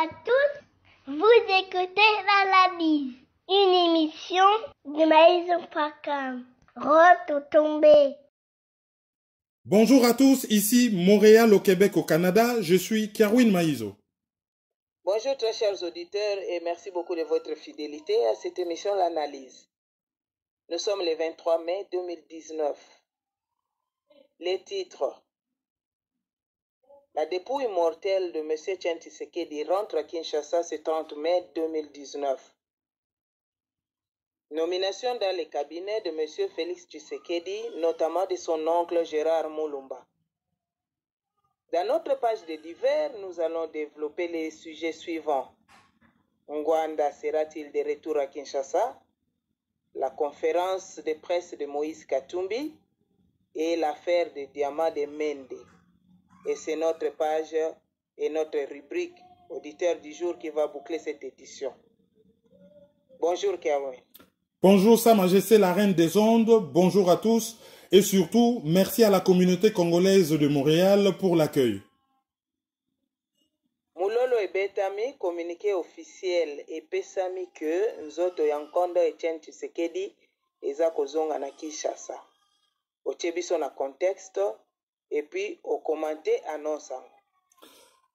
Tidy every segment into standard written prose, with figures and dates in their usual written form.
à tous, vous écoutez l'analyse, une émission de Maïson Pakam. Tombé. Bonjour à tous, ici Montréal au Québec au Canada, je suis Kerwin Maïzo. Bonjour très chers auditeurs et merci beaucoup de votre fidélité à cette émission L'Analyse. Nous sommes le 23 mai 2019. Les titres. La dépouille mortelle de M. Etienne Tshisekedi rentre à Kinshasa ce 30 mai 2019. Nomination dans le cabinet de M. Félix Tshisekedi, notamment de son oncle Gérard Moulumba. Dans notre page de divers, nous allons développer les sujets suivants. Ngwanda sera-t-il de retour à Kinshasa? La conférence de presse de Moïse Katumbi et l'affaire des diamants de Mende. Et c'est notre page et notre rubrique auditeur du jour qui va boucler cette édition. Bonjour Kerwin. Bonjour Sa Majesté la Reine des Ondes, bonjour à tous et surtout merci à la communauté congolaise de Montréal pour l'accueil. Moulolo ebetami communiqué officiel epesami que nzoto ya nkondo Etienne Tshisekedi eza kozonga na Kinshasa. Otie biso na contexte et puis au commenter annonce.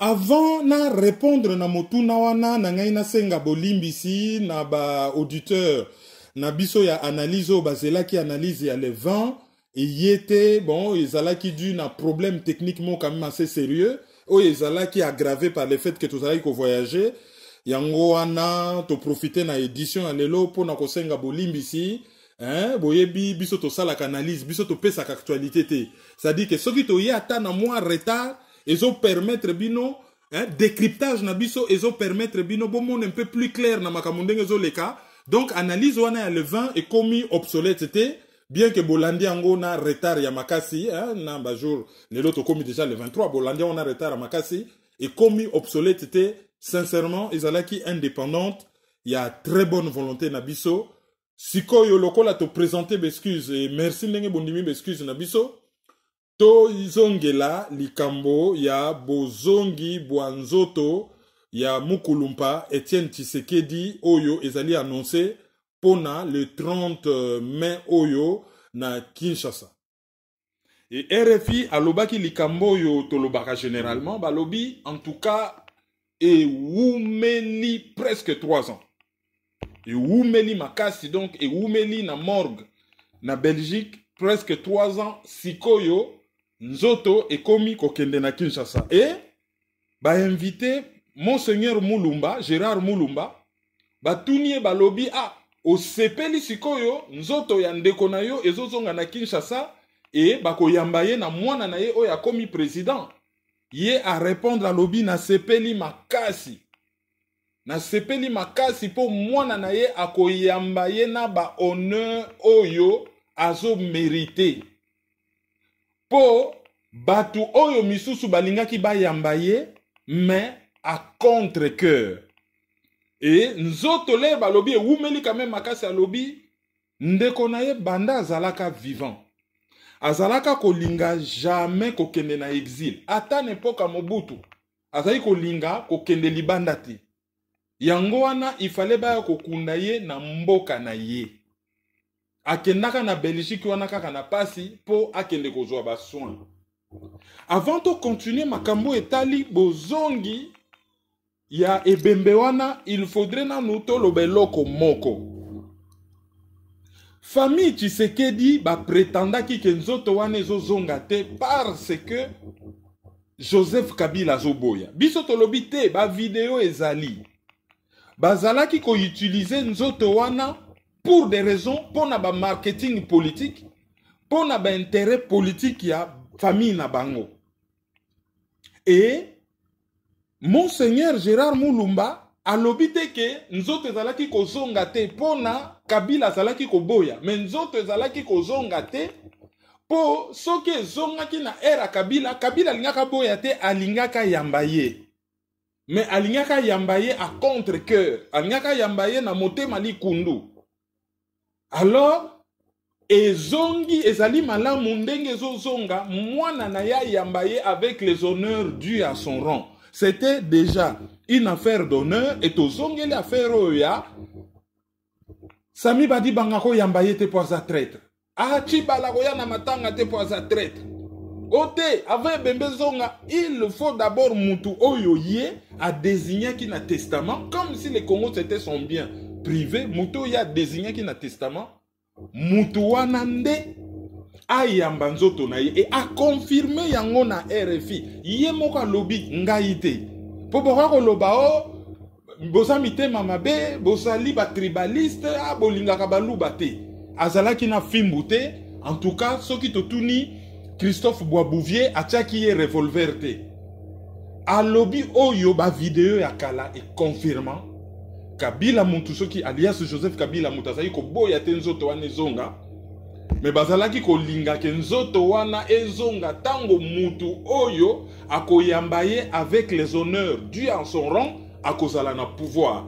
Avant na répondre na motuna wana na ngai na senga bolimbisi na ba auditeur na biso ya analyse o bazelaki analyse ya le vent et yete bon ezalaki dû na problème techniquement quand même assez sérieux o ezalaki aggravé par le fait que tozalaki ko voyager yango wana to profiter na édition ya lelo pona ko senga bolimbisi boyebi biso to sala analyse biso to pesa actualité te c'est-à-dire que soki to y ata na moi retard ezo permettre bino décryptage na biso ezo permettre bino bon monde un peu plus clair na makambo ndenge ezo leka. Donc analyse wana ya le vent est commis obsolète te bien que bolandi yango na retard ya makasi na ba jour lelo to commis déjà le 23 bolandi on a retard ya makasi et commis obsolète te sincèrement ezalaki indépendante il y a très bonne volonté na biso sikoyo lokola to présenter excuse et merci ndenge bondimi excuse na biso to izongela likambo ya bozongi bwanzoto ya Mukulumpa Etienne Tshisekedi oyo ezali annoncé pona le 30 mai oyo na Kinshasa. Et RFI alobaki likambo oyo tolobaka généralement balobi en tout cas et wumeli presque 3 ans. Et wumeli makasi donc et wumeli na morgue na Belgique presque 3 ans sikoyo nzoto ekomi kokende na Kinshasa. Et ba invité Monseigneur Moulumba, Gérard Moulumba, batunie balobi osepeli sikoyo nzoto ya ndeko na yo ezozonga na Kinshasa et bakoyamba ye na mwana na ye oyo akomi président. Ye a répondre à lobi na sepeli makasi. Na sepeli makasi po mwana na ye akoyamba ye na ba honneur oyo azo mérité. Po batu oyo misusu balingaki bayamba ye mais à contre-cœur. Et nzoto le balobi wumeli quand même makasi alobi ndeko na ye banda azalaka vivant. Azalaka kolinga jamais kokende na exil. Ata n'epoka Mobutu. Azali kolinga kokende libanda te. Yango wana ifale baya kokunda ye na mboka na ye. Akendaka na Belgique wana kaka na pasi po akende kozwa ba soin. Avant de continuer makambo etali bozongi ya ebembe wana il faudrait na nuto lobeloko moko. Famille Tshisekedi ba prétendaki ke nzoto wana ezozonga te parce que Joseph Kabila zoboya. Biso tolobi te ba vidéo ezali. Bazalaki ko utiliser nzoto wana pour des raisons pona ba marketing politique, pona ba intérêt politique ya famille na bango. Et Monseigneur Gérard Moulumba alobite ke nzoto ezalaki kozonga te pona Kabila zalaki koboya, mais nzoto ezalaki kozonga te po soki ezongaki na era Kabila, Kabila alingaka boya te alingaka yamba ye. Mais alingaka yamba ye à contre-cœur, alingaka yamba ye na motema likundu. Alors ezongi ezali malamu ndenge ezozonga mwana na ya yamba ye avec les honneurs dus à son rang. c'était déjà une affaire d'honneur et tozongeli affaire oya Sami Badi Bangako Yambaye te pour sa traître. Ah, Chibala Goyana Matanga te pour sa traître. Ote, avec Bembezonga, il faut d'abord Moutou Oyoye a désigné qui n'a testament, comme si le Congo c'était son bien privé. Moutou y a désigné qui n'a testament. Moutou Wanande a Yambanzo Tonaye et a confirmé yango na RFI. Yé moka lobby ngaïté. Pobora lobao, bosa mite mamabe, bosa liba tribaliste, a bolingaka baluba te. Azala ki na fimbute, en tout cas, ce qui te tourni. Christophe Boisbouvier a tchaki revolver te. A lobby oyo ba vidéo ya kala et confirmant Kabila Mutusoki alias Joseph Kabila Mutazai ko boya te nzoto wana ezonga. Me bazalaki ko linga ke nzoto wana ezonga tango mutu oyo akoyambaye avec les honneurs dû en son rang akozala na pouvoir.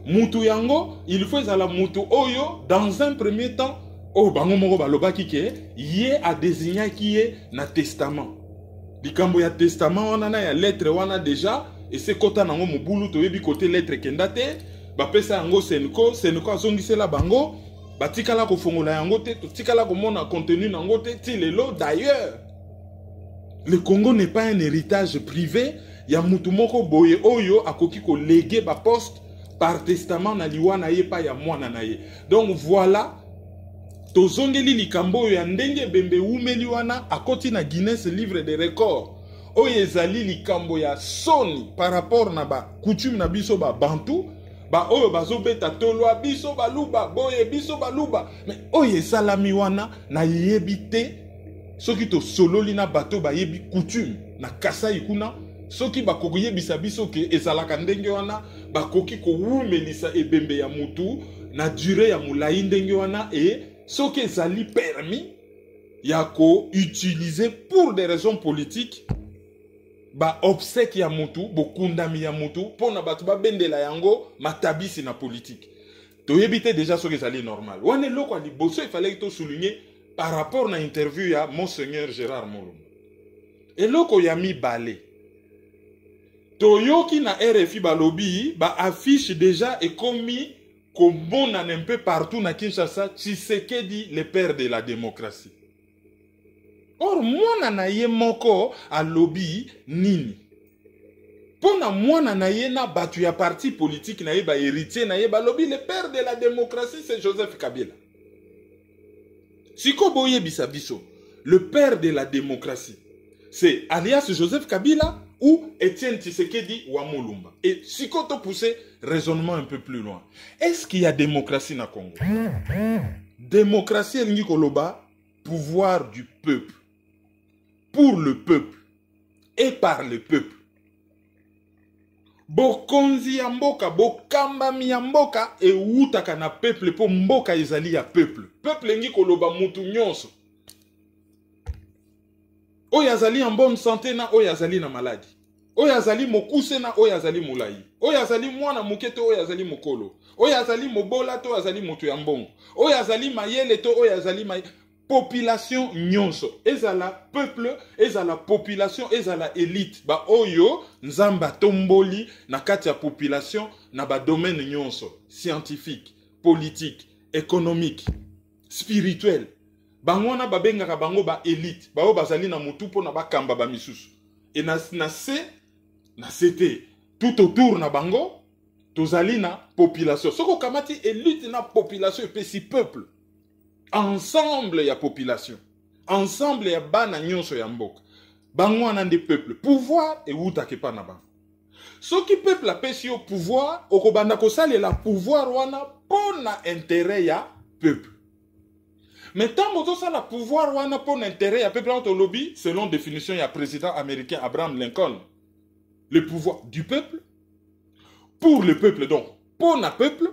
Mutu yango, il faut ezala mutu oyo dans un premier temps. Oh, bango moko balobaki ke ye a désigné qui est na testament. Likambo ya testament wana na ya lettre wana déjà et c'est kota nango mobulu to yebi côté lettre kendate ba pesa yango senko azongisela bango batikala ko fongola yango te to tikala ko mona contenu nango te ti lelo. D'ailleurs le Congo n'est pas un héritage privé ya mutu moko boye oyo akoki ko léguer ba poste par testament na liwa na ye pa ya mwana na ye. Donc voilà tozongeli likambo ya ndenge bembe umeli wana akoti na Guinness livre de record oyo ezali likambo ya soni par rapport na ba coutume na biso ba bantu ba oyo bazobeta tolwa biso baluba boye biso baluba mais oyo esalami wana na yebi te soki to sololi na bato ba yebi coutume na Kasai kuna soki bakoki yebisa biso ke ezalaka ndenge wana bakoki ko umelisa ebembe ya mutu na durée ya mulai ndenge wana et ce qui est permis, yako utilisé pour des raisons politiques, ba obsèque ya mutu, bokundami ya mutu, pour na batu ba bendela yango, matabisi na politique. To yebite déjà ce qui est normal. Wane loko ali bosso, il fallait que to souligner par rapport na interview ya Monseigneur Gérard Molumba. Et loko yami balé. To yoki na RFI balobi, ba affiche déjà et commis comme on a un peu partout na Kinshasa, Tshisekedi, le père de la démocratie. Or, moi na ye moko a lobby nini. Pona moi na ye na batu ya parti politique na ye ba héritier na ye ba lobby le père de la démocratie c'est Joseph Kabila. Siko boye bisabiso, le père de la démocratie, c'est alias Joseph Kabila ou Etienne Tshisekedi ou Amolumba. Et si on pousse raisonnement un peu plus loin, est-ce qu'il y a démocratie dans le Congo? Démocratie, elle koloba, pouvoir du peuple, pour le peuple et par le peuple. Bokonzi ya mboka, bokamba ya mboka e utaka na peuple po mboka ezali ya peuple. Peuple ngi koloba mutu nyonso. Oyazali en bonne santé na oyazali na maladie. Oyazali mokuse na oyazali mulai. Oyazali mwana muketo oyazali mokolo. Oyazali mobola to oyazali moto ya mbongo. Oyazali mayele to oyazali may population nyonso. Ezala peuple, ezala population, ezala élite. Ba oyo nzamba tomboli na kati ya population na ba domaine nyonso. Scientifique, politique, économique, spirituel. Bangwana babengaka bango ba élite bao bazali na mutu po na bakamba ba misusu et na c'était tout autour na bango tozali na population soko kamati élite na population et si peuple ensemble ya population ensemble ya bana nyonso ya mboka bangwana nde peuple pouvoir et utake pa na bango soki peuple apesi au pouvoir okobanda kosalela pouvoir wana pona intérêt ya peuple. Mais tant que ça, le pouvoir wana pour l'intérêt à peuple au lobby, selon définition, il y a président américain Abraham Lincoln. Le pouvoir du peuple, pour le peuple donc, pour le peuple,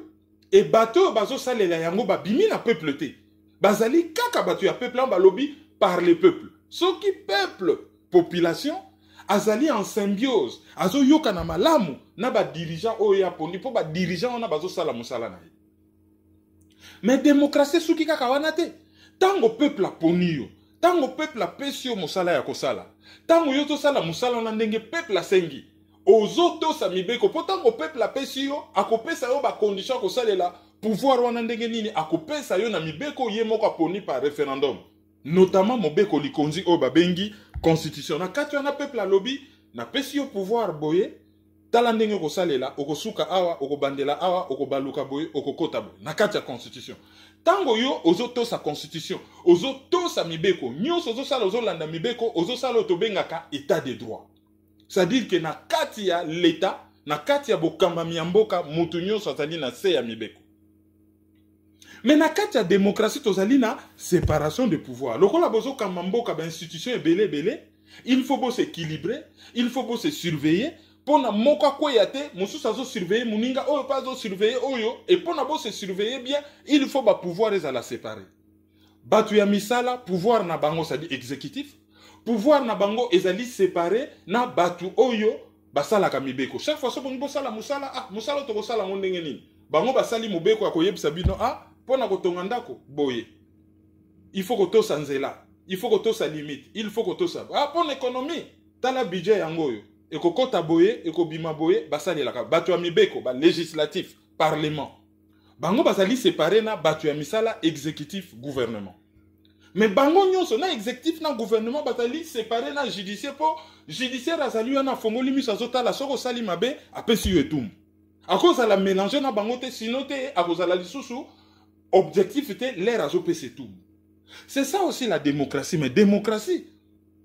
et bateau bazo sale la yango ba bimi na peuple te. Bazali kaka batu ya peuple en lobby par le peuple. Ce qui peuple, population, azali en symbiose. Azo yoka na malamu na ba dirigeant oya poni po ba dirigeant na bazo sala musala na. Mais démocratie souki kaka wana te. Tango peuple a ponio, tango peuple a pesio musala ya kosala, tango yoto sala musala na ndenge peuple a sengi, ozoto sa mibeko pourtant au peuple la pesi yo akopesa yo ba condition ko salela pouvoir wana ndenge nini akopesa yo na mibeko ye moko aponi par référendum notamment mobeko likonzi o babengi constitution na kati wana peuple alobi na pesi yo pouvoir boye tala ndenge ko salela okosuka awa okobandela awa okobaluka boye okokota boye na kati ya constitution tango yo ozoto sa constitution ozoto sa mibeko nyonso ozosala ozolanda mibeko ozosala otobengaka état de droit. C'est-à-dire que na kati ya l'État, na kati ya bokambami ya mboka, mutu nyonso azali na se ya mibeko. Mais na kati ya démocratie tozali na séparation de pouvoir. Lokola bozo kamba mboka ba institution ebele bele, il faut bo s'équilibrer, il faut bo se surveiller. Pona moka kwea te, mususu azo surveiller muninga oyo pas azo surveiller oyo, et pona bo se surveiller bien, il faut ba pouvoir ezala séparer. Batu ya misala, pouvoir na bango c'est-à-dire exécutif. Pouvoir na bango ezali séparé na batu oyo basala ka mibeko. Chaque fois so bongo sala musala musala to sala ndenge nini. Bango basali mobeko akoyebisa bino pona kotonga ndako boye. Il faut ko to sanzela. Il faut ko to sa limite. Il faut ko to sa. Pona économie, tala budget yango yo. Ekokota boye, ekobima boye, basali la ka. Batu ya mibeko ba législatif, parlement. Bango basali séparé na batu ya misala exécutif, gouvernement. Mais bango nyonso na exécutif na gouvernement batali séparé na judiciaire pour judiciaire azali na fongoli miso azotala soko sali mabe apesi yo etum. A cause la mélanger na bango te sinon te a cause la lisusu objectif était l'air azopesi etum. C'est ça aussi la démocratie, mais démocratie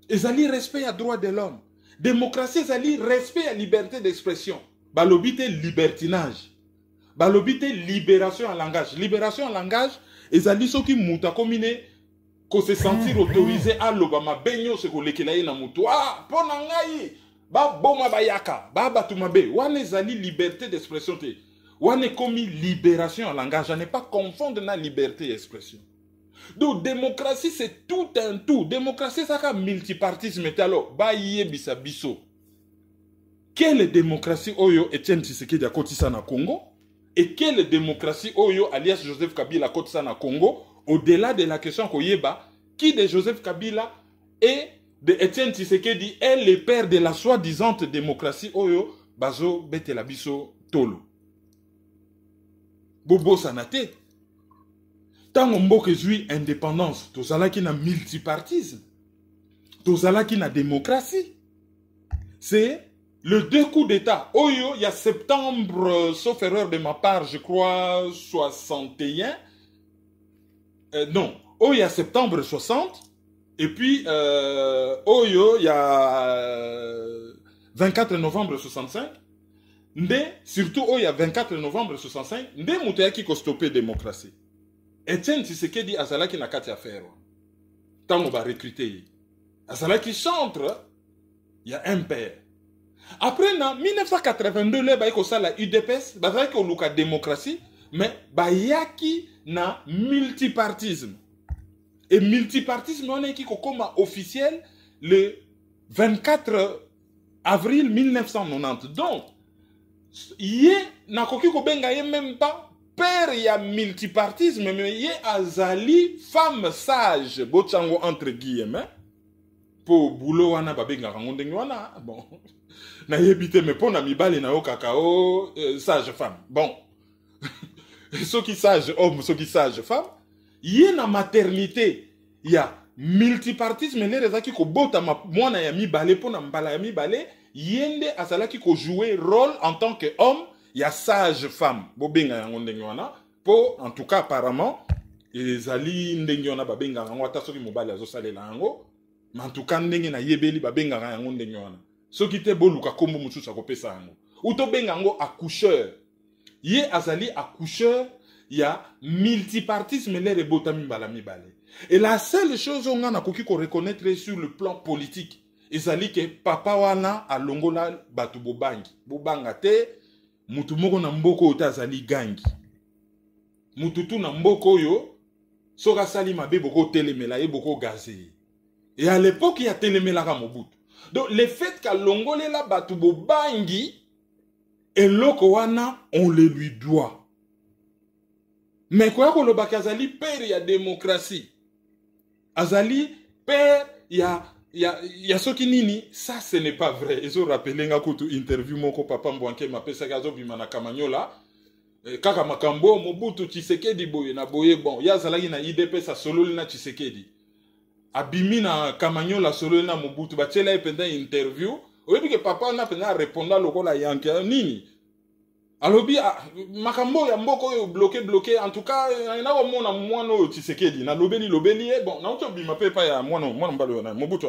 ezali respect à droit de l'homme. Démocratie ezali respect à liberté d'expression. Balobi te libertinage. Balobi te libération en langage. Libération en langage ezali soki muta komine ko se sentir autorisé à l'obama benyo se ko lekela na mutu pona ngai ba boma bayaka ba batuma be wane zali liberté d'expression te wane komi libération en langage ne pas confondre na liberté d'expression. Donc démocratie c'est tout un tout. Démocratie ça ka multipartisme alors ba yebisa biso quelle démocratie oyo Etienne Tshisekedi a kotisa na Congo et quelle démocratie oyo alias Joseph Kabila kotisa na Congo. Au-delà de la question koyeba, qui de Joseph Kabila et de Etienne Tshisekedi est le père de la soi-disant démocratie oyo bazo betela biso tolo. Bobo sanate. Tango mboke zui indépendance, tozala ki na multipartisme. Tozala ki na démocratie. C'est le deux coups d'état. Oyo, il y a septembre, sauf erreur de ma part, je crois 61. Non, il y a septembre 60, et puis, il y a 24 novembre 65, surtout, il y a 24 novembre 65, nde moutayaki ko stopper démocratie. Etienne Tshisekedi azalaki na kati affaire. Tango ba recruter. Azalaki centre, il y a un père. Après, en 1982, il y a la UDPS, il y a la démocratie, mais il y a na multipartisme. Et multipartisme, on est qui comme officiel le 24 avril 1990. Donc, il y a même pas père y a multipartisme, mais il y a azali femme sage, bochango entre guillemets, pour boulot wana babenga rangonde wana bon. Na yebite me pona mibale na yo kakao sage femme. Bon. Ceux qui sage homme, ceux qui sage femme, y a na maternité, il y a multipartisme, les raisons qui ko bota mwana ya mibale pona mbala ya mibale, yende azalaki ko jouer rôle en tant que homme, il y a sage femme. Bobenga yango ndenge wana, po en tout cas apparemment, ezali ndenge wana babenga yango ata soki mobali azosalela yango, mais en tout cas ndenge na yebeli babenga yango ndenge wana. Soki te boluka kombo mususu akopesa yango. Ou to benga yango accoucheur. Yé azali accoucheur, il y a multipartisme les rebotami balami balé. Et la seule chose on a koki ko reconnaître sur le plan politique, ezali ke papa wana alongola batu bobangi. Bobanga te mutu moko na mboko otazali gangi. Mutu tu na mboko yo soka sali mabe boko telemela ye boko gazé. Et à l'époque il y a telemela ka Mobutu. Donc le fait qu'à longole la batu bobangi et l'okowana, on le lui doit. Mais quoi que le Azali, père, il y a démocratie. Azali, père, il y a y a ceux qui nini, ça ce n'est pas vrai. Ils ont rappelé nga kutu interview moko papa Mbwanke mapesa gazo bimana kamanyola. Kaka makambo Mobutu Tshisekedi boye na boye bon. Ya zalaki na IDP sa solo na Tshisekedi. Abimi na kamanyola solo na Mobutu bachela ependa interview. Oyebi ke papa na penda répondre lokola yanke nini. Alobi makambo ya mboko yo bloqué en tout cas na ko mona mwana Tshisekedi na lobeli bon na uto bima pepa ya mwana mbalo na Mobutu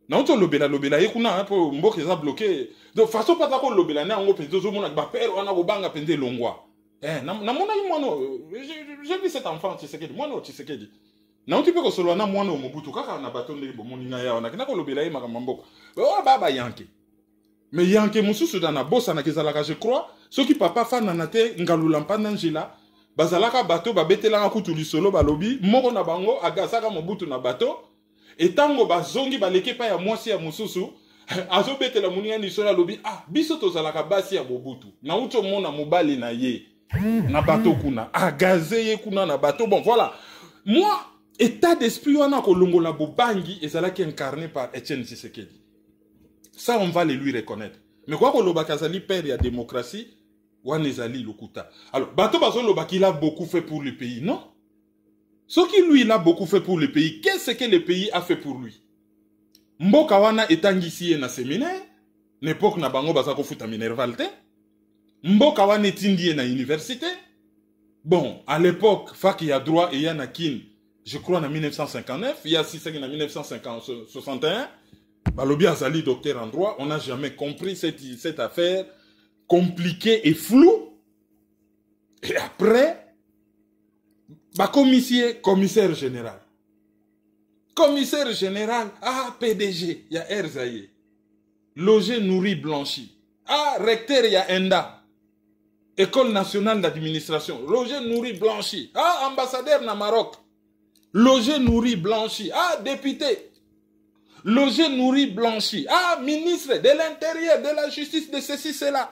na uto lobela ye kuna po mboka eza bloqué de façon pas ko lobela na ngo penzo zo mona ba père wana ko banga pende longwa na mona yi mwana j'ai vu cet enfant Tshisekedi mwana Tshisekedi na uto pe ko solo na mwana Mobutu kaka na batonde bo moninga ya wana ko lobela ye makambo mboko baba yanke. Mais yanke mususu dana bossa na kezalaka je crois ceux qui papa fana na te ngalula mpanda njila bazalaka bato babetelanga kutu lisolo balobi moko na bango agasaka Mobutu na bato etango bazongi baleke pa ya mwasi ya mususu azo betela muninga lisolo alobi biso tozalaka basi ya Mobutu na uto mona mobali na ye na bato kuna agaze ye kuna na bato bon voilà moi état d'esprit wana kolongola bobangi ezalaki incarné par Etienne Tshisekedi. Ça, on va le lui reconnaître. Mais quoi que l'Oba Kazali père de la démocratie, Wanezali Lokuta. Alors, Bato Bazo Loba qu'il a beaucoup fait pour le pays, non? Ce qui lui, il a beaucoup fait pour le pays, qu'est-ce que le pays a fait pour lui? Mboka wana etangisi na séminaire, l'époque na bango bazako futa minervalte. Mboka wana etindi na université. Bon, à l'époque, Faki y a droit et y a nakin, je crois en 1959, il y a 6 ans en 1961. Balobi Azali, docteur en droit, on n'a jamais compris cette affaire compliquée et floue. Et après, commissaire général. Commissaire général, PDG, il y a Erzaïe. Logé, nourri, blanchi. Recteur, il y a Enda. École nationale d'administration. Logé, nourri, blanchi. Ambassadeur na Maroc. Logé, nourri, blanchi. Député. Logé, nourri, blanchi. Ministre de l'Intérieur, de la Justice, de ceci, cela.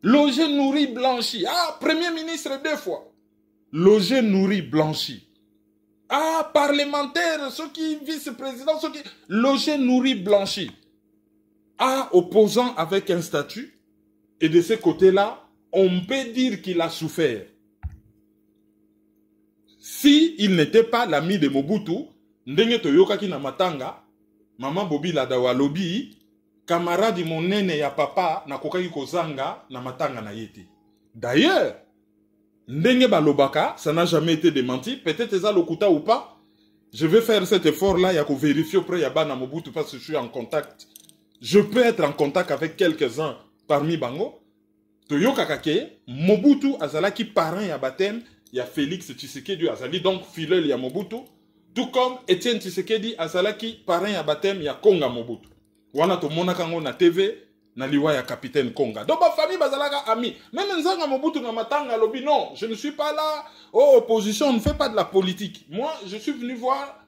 Logé, nourri, blanchi. Premier ministre 2 fois. Logé, nourri, blanchi. Parlementaire, ceux qui vice-président, ceux qui... Logé, nourri, blanchi. Opposant avec un statut. Et de ce côté-là, on peut dire qu'il a souffert. Si il n'était pas l'ami de Mobutu, ndenge toyoka ki na matanga, Maman Bobi Ladawa lobi, camarade monene ya papa na kokaki kozanga na matanga na yete. D'ailleurs, ndenge balobaka, ça n'a jamais été démenti, peut-être eza lokuta ou pas. Je vais faire cet effort-là, ya ko vérifier auprès ya bana Mobutu parce que je suis en contact. Je peux être en contact avec quelques-uns parmi bango. Toyoka kake, Mobutu azalaki parent ya baptême, ya Félix Tshisekedi azali donc filleul ya Mobutu. Tout comme Etienne Tshisekedi azalaki parrain ya baptême ya Konga Mobutu. Wana to mona kango na TV na liwa ya capitaine Konga. Donc ma famille bazalaka ami. Même nzanga Mobutu na matanga lobi non, je ne suis pas là. Opposition, on ne fait pas de la politique. Moi, je suis venu voir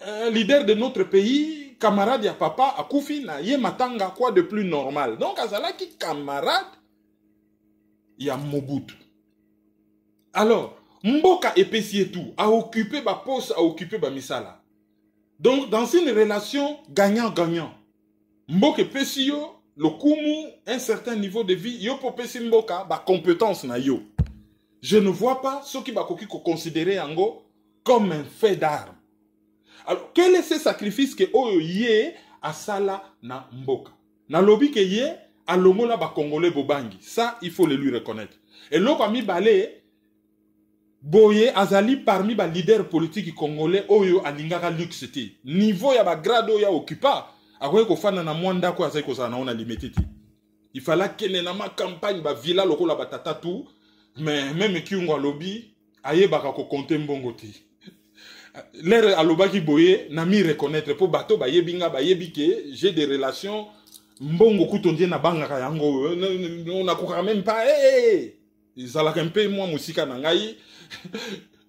un leader de notre pays, camarade ya papa akufi na ye matanga, quoi de plus normal. Donc azalaki camarade ya Mobutu. Alors Mboka epesi tout, a occupé ba poste, a occupé ba misala. Donc, dans une relation gagnant-gagnant, Mboka epesi yo, le kumu, un certain niveau de vie, yo popesi Mboka, ba compétence na yo. Je ne vois pas ce qui va considérer Ango comme un fait d'arme. Alors, quel est ce sacrifice que oyo ye asala na Mboka? Na lobi ke ye, a lomola ba Congolais bobangi. Ça, il faut le lui reconnaître. Et l'oko ami balé, Boye azali parmi ba leader politique congolais oyo alingaka luxete. Niveau ya ba grado ya occupa, akoye ko fana na mwanda ko azali ko sana ona limitete. Il fallait kene na ma campagne ba villa lokola ba tatatu, mais même kiungo lobby aye baka ko compter mbongo te. L'air alobaki boye na mi reconnaître pour bato ba yebinga ba yebike, j'ai des relations mbongo kutondier na banga yango on a quand même pas ils allaient un peu moi musika na ngai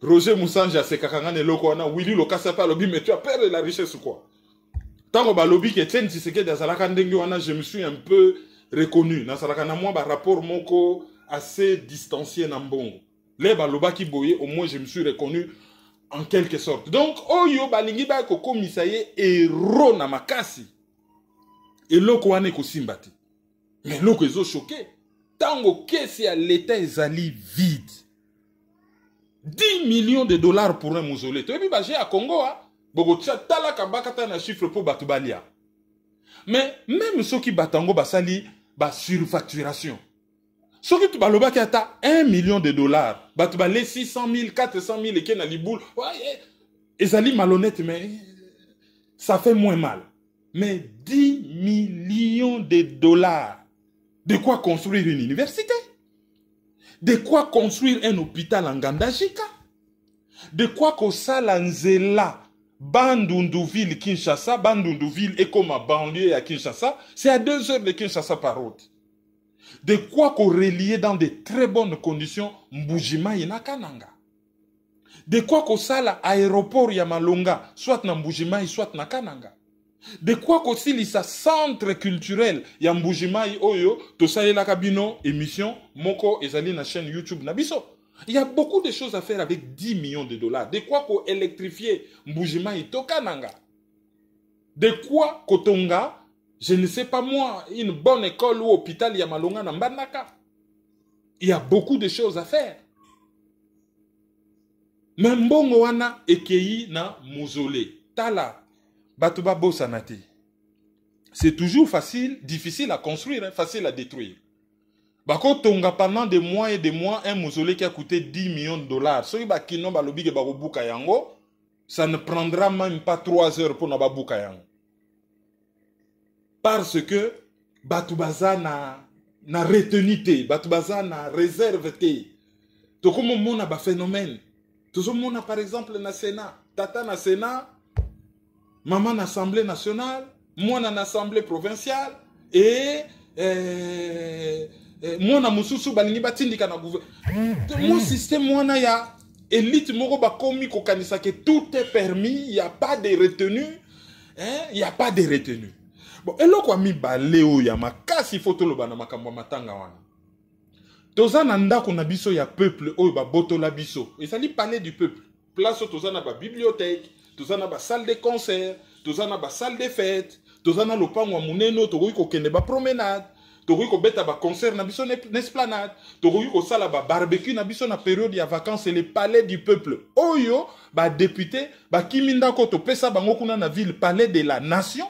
Roger Moussanja se kakangane loko wana Willy Lokasa pa lobi mais tu as peur de la richesse ou quoi? Tango ba lobi ke Etienne Tshisekedi azalaka ndenge wana je me suis un peu reconnu na salaka na moi ba rapport moko assez distancié na mbongo. Les ba lobaki boye au moins je me suis reconnu en quelque sorte. Donc, oyo balingi ba koko misaye héros na makasi. Et loko wane ko simbati. Mais loko ezo choqué. Tango kesi à l'état ezali vide. 10 millions de dollars pour un mausolée. Tu vois, j'ai à Congo, hein. Bogo tcha tala kabakata na chiffre pour batubalia. Mais même ceux qui batango basali ba surfacturation. Ceux qui tu baloba qui ata 1 million de dollars, batubale 600 000, 400 000 et qui na liboule. Ouais, ezali malhonnête mais ça fait moins mal. Mais 10 millions de dollars. De quoi construire une université? De quoi construire un hôpital en Gandajika? De quoi kosala nzela Bandundouville, Kinshasa, Bandundouville est comme à banlieue à Kinshasa, c'est à 2 heures de Kinshasa par route. De quoi qu'on relier dans de très bonnes conditions Mbujima et Nakananga. De quoi qu'on sala aéroport Yamalonga, soit na Mbujima soit na Kananga. De quoi qu'on silisa centre culturel ya Mbujima Oyo, to salela kabino émission Moko ezali na chaîne YouTube Nabiso. Il y a beaucoup de choses à faire avec 10 millions de dollars. De quoi qu'on électrifier Mbujima et Tokananga. De quoi Kotonga, je ne sais pas moi, une bonne école ou hôpital Yamalonga na Mbandaka. Il y a beaucoup de choses à faire. Mais mbongo wana ekei na mausolée. Tala, batuba bosanate. C'est toujours facile, difficile à construire, hein, facile à détruire. Bako tonga pendant des mois et des mois un mausolée qui a coûté 10 millions de dollars. Soki bakino balobi ke bakobuka yango, ça ne prendra même pas 3 heures pour na babuka yango. Parce que batubaza na retenité, batubaza na réserveté. Tokomo mona ba phénomène. Tozomo par exemple na Sénat, tata na Sénat, maman na Assemblée nationale, moi na Assemblée provinciale et moi na mususu balingi batindika na gouvernement. Mon système moi na ya élite moko ba komi ko kanisa que tout est permis, il y a pas de retenue, hein, il y a pas de retenue. Bon, eloko ami baleo ya makasi fotolo bana makambo matanga wana. Toza na ndako na biso ya peuple oyo ba botola biso. Ezali palais du peuple. Place toza na ba bibliothèque, toza na ba salle de concert, toza na ba salle de fête, toza na lopango muneno tokoki ko kende ba promenade, tokoki ko beta ba concert na biso n'esplanade, tokoki ko sala ba barbecue na biso na période ya vacances, c'est le palais du peuple. Oyo ba député ba kiminda ko to pesa bango kuna na ville palais de la nation.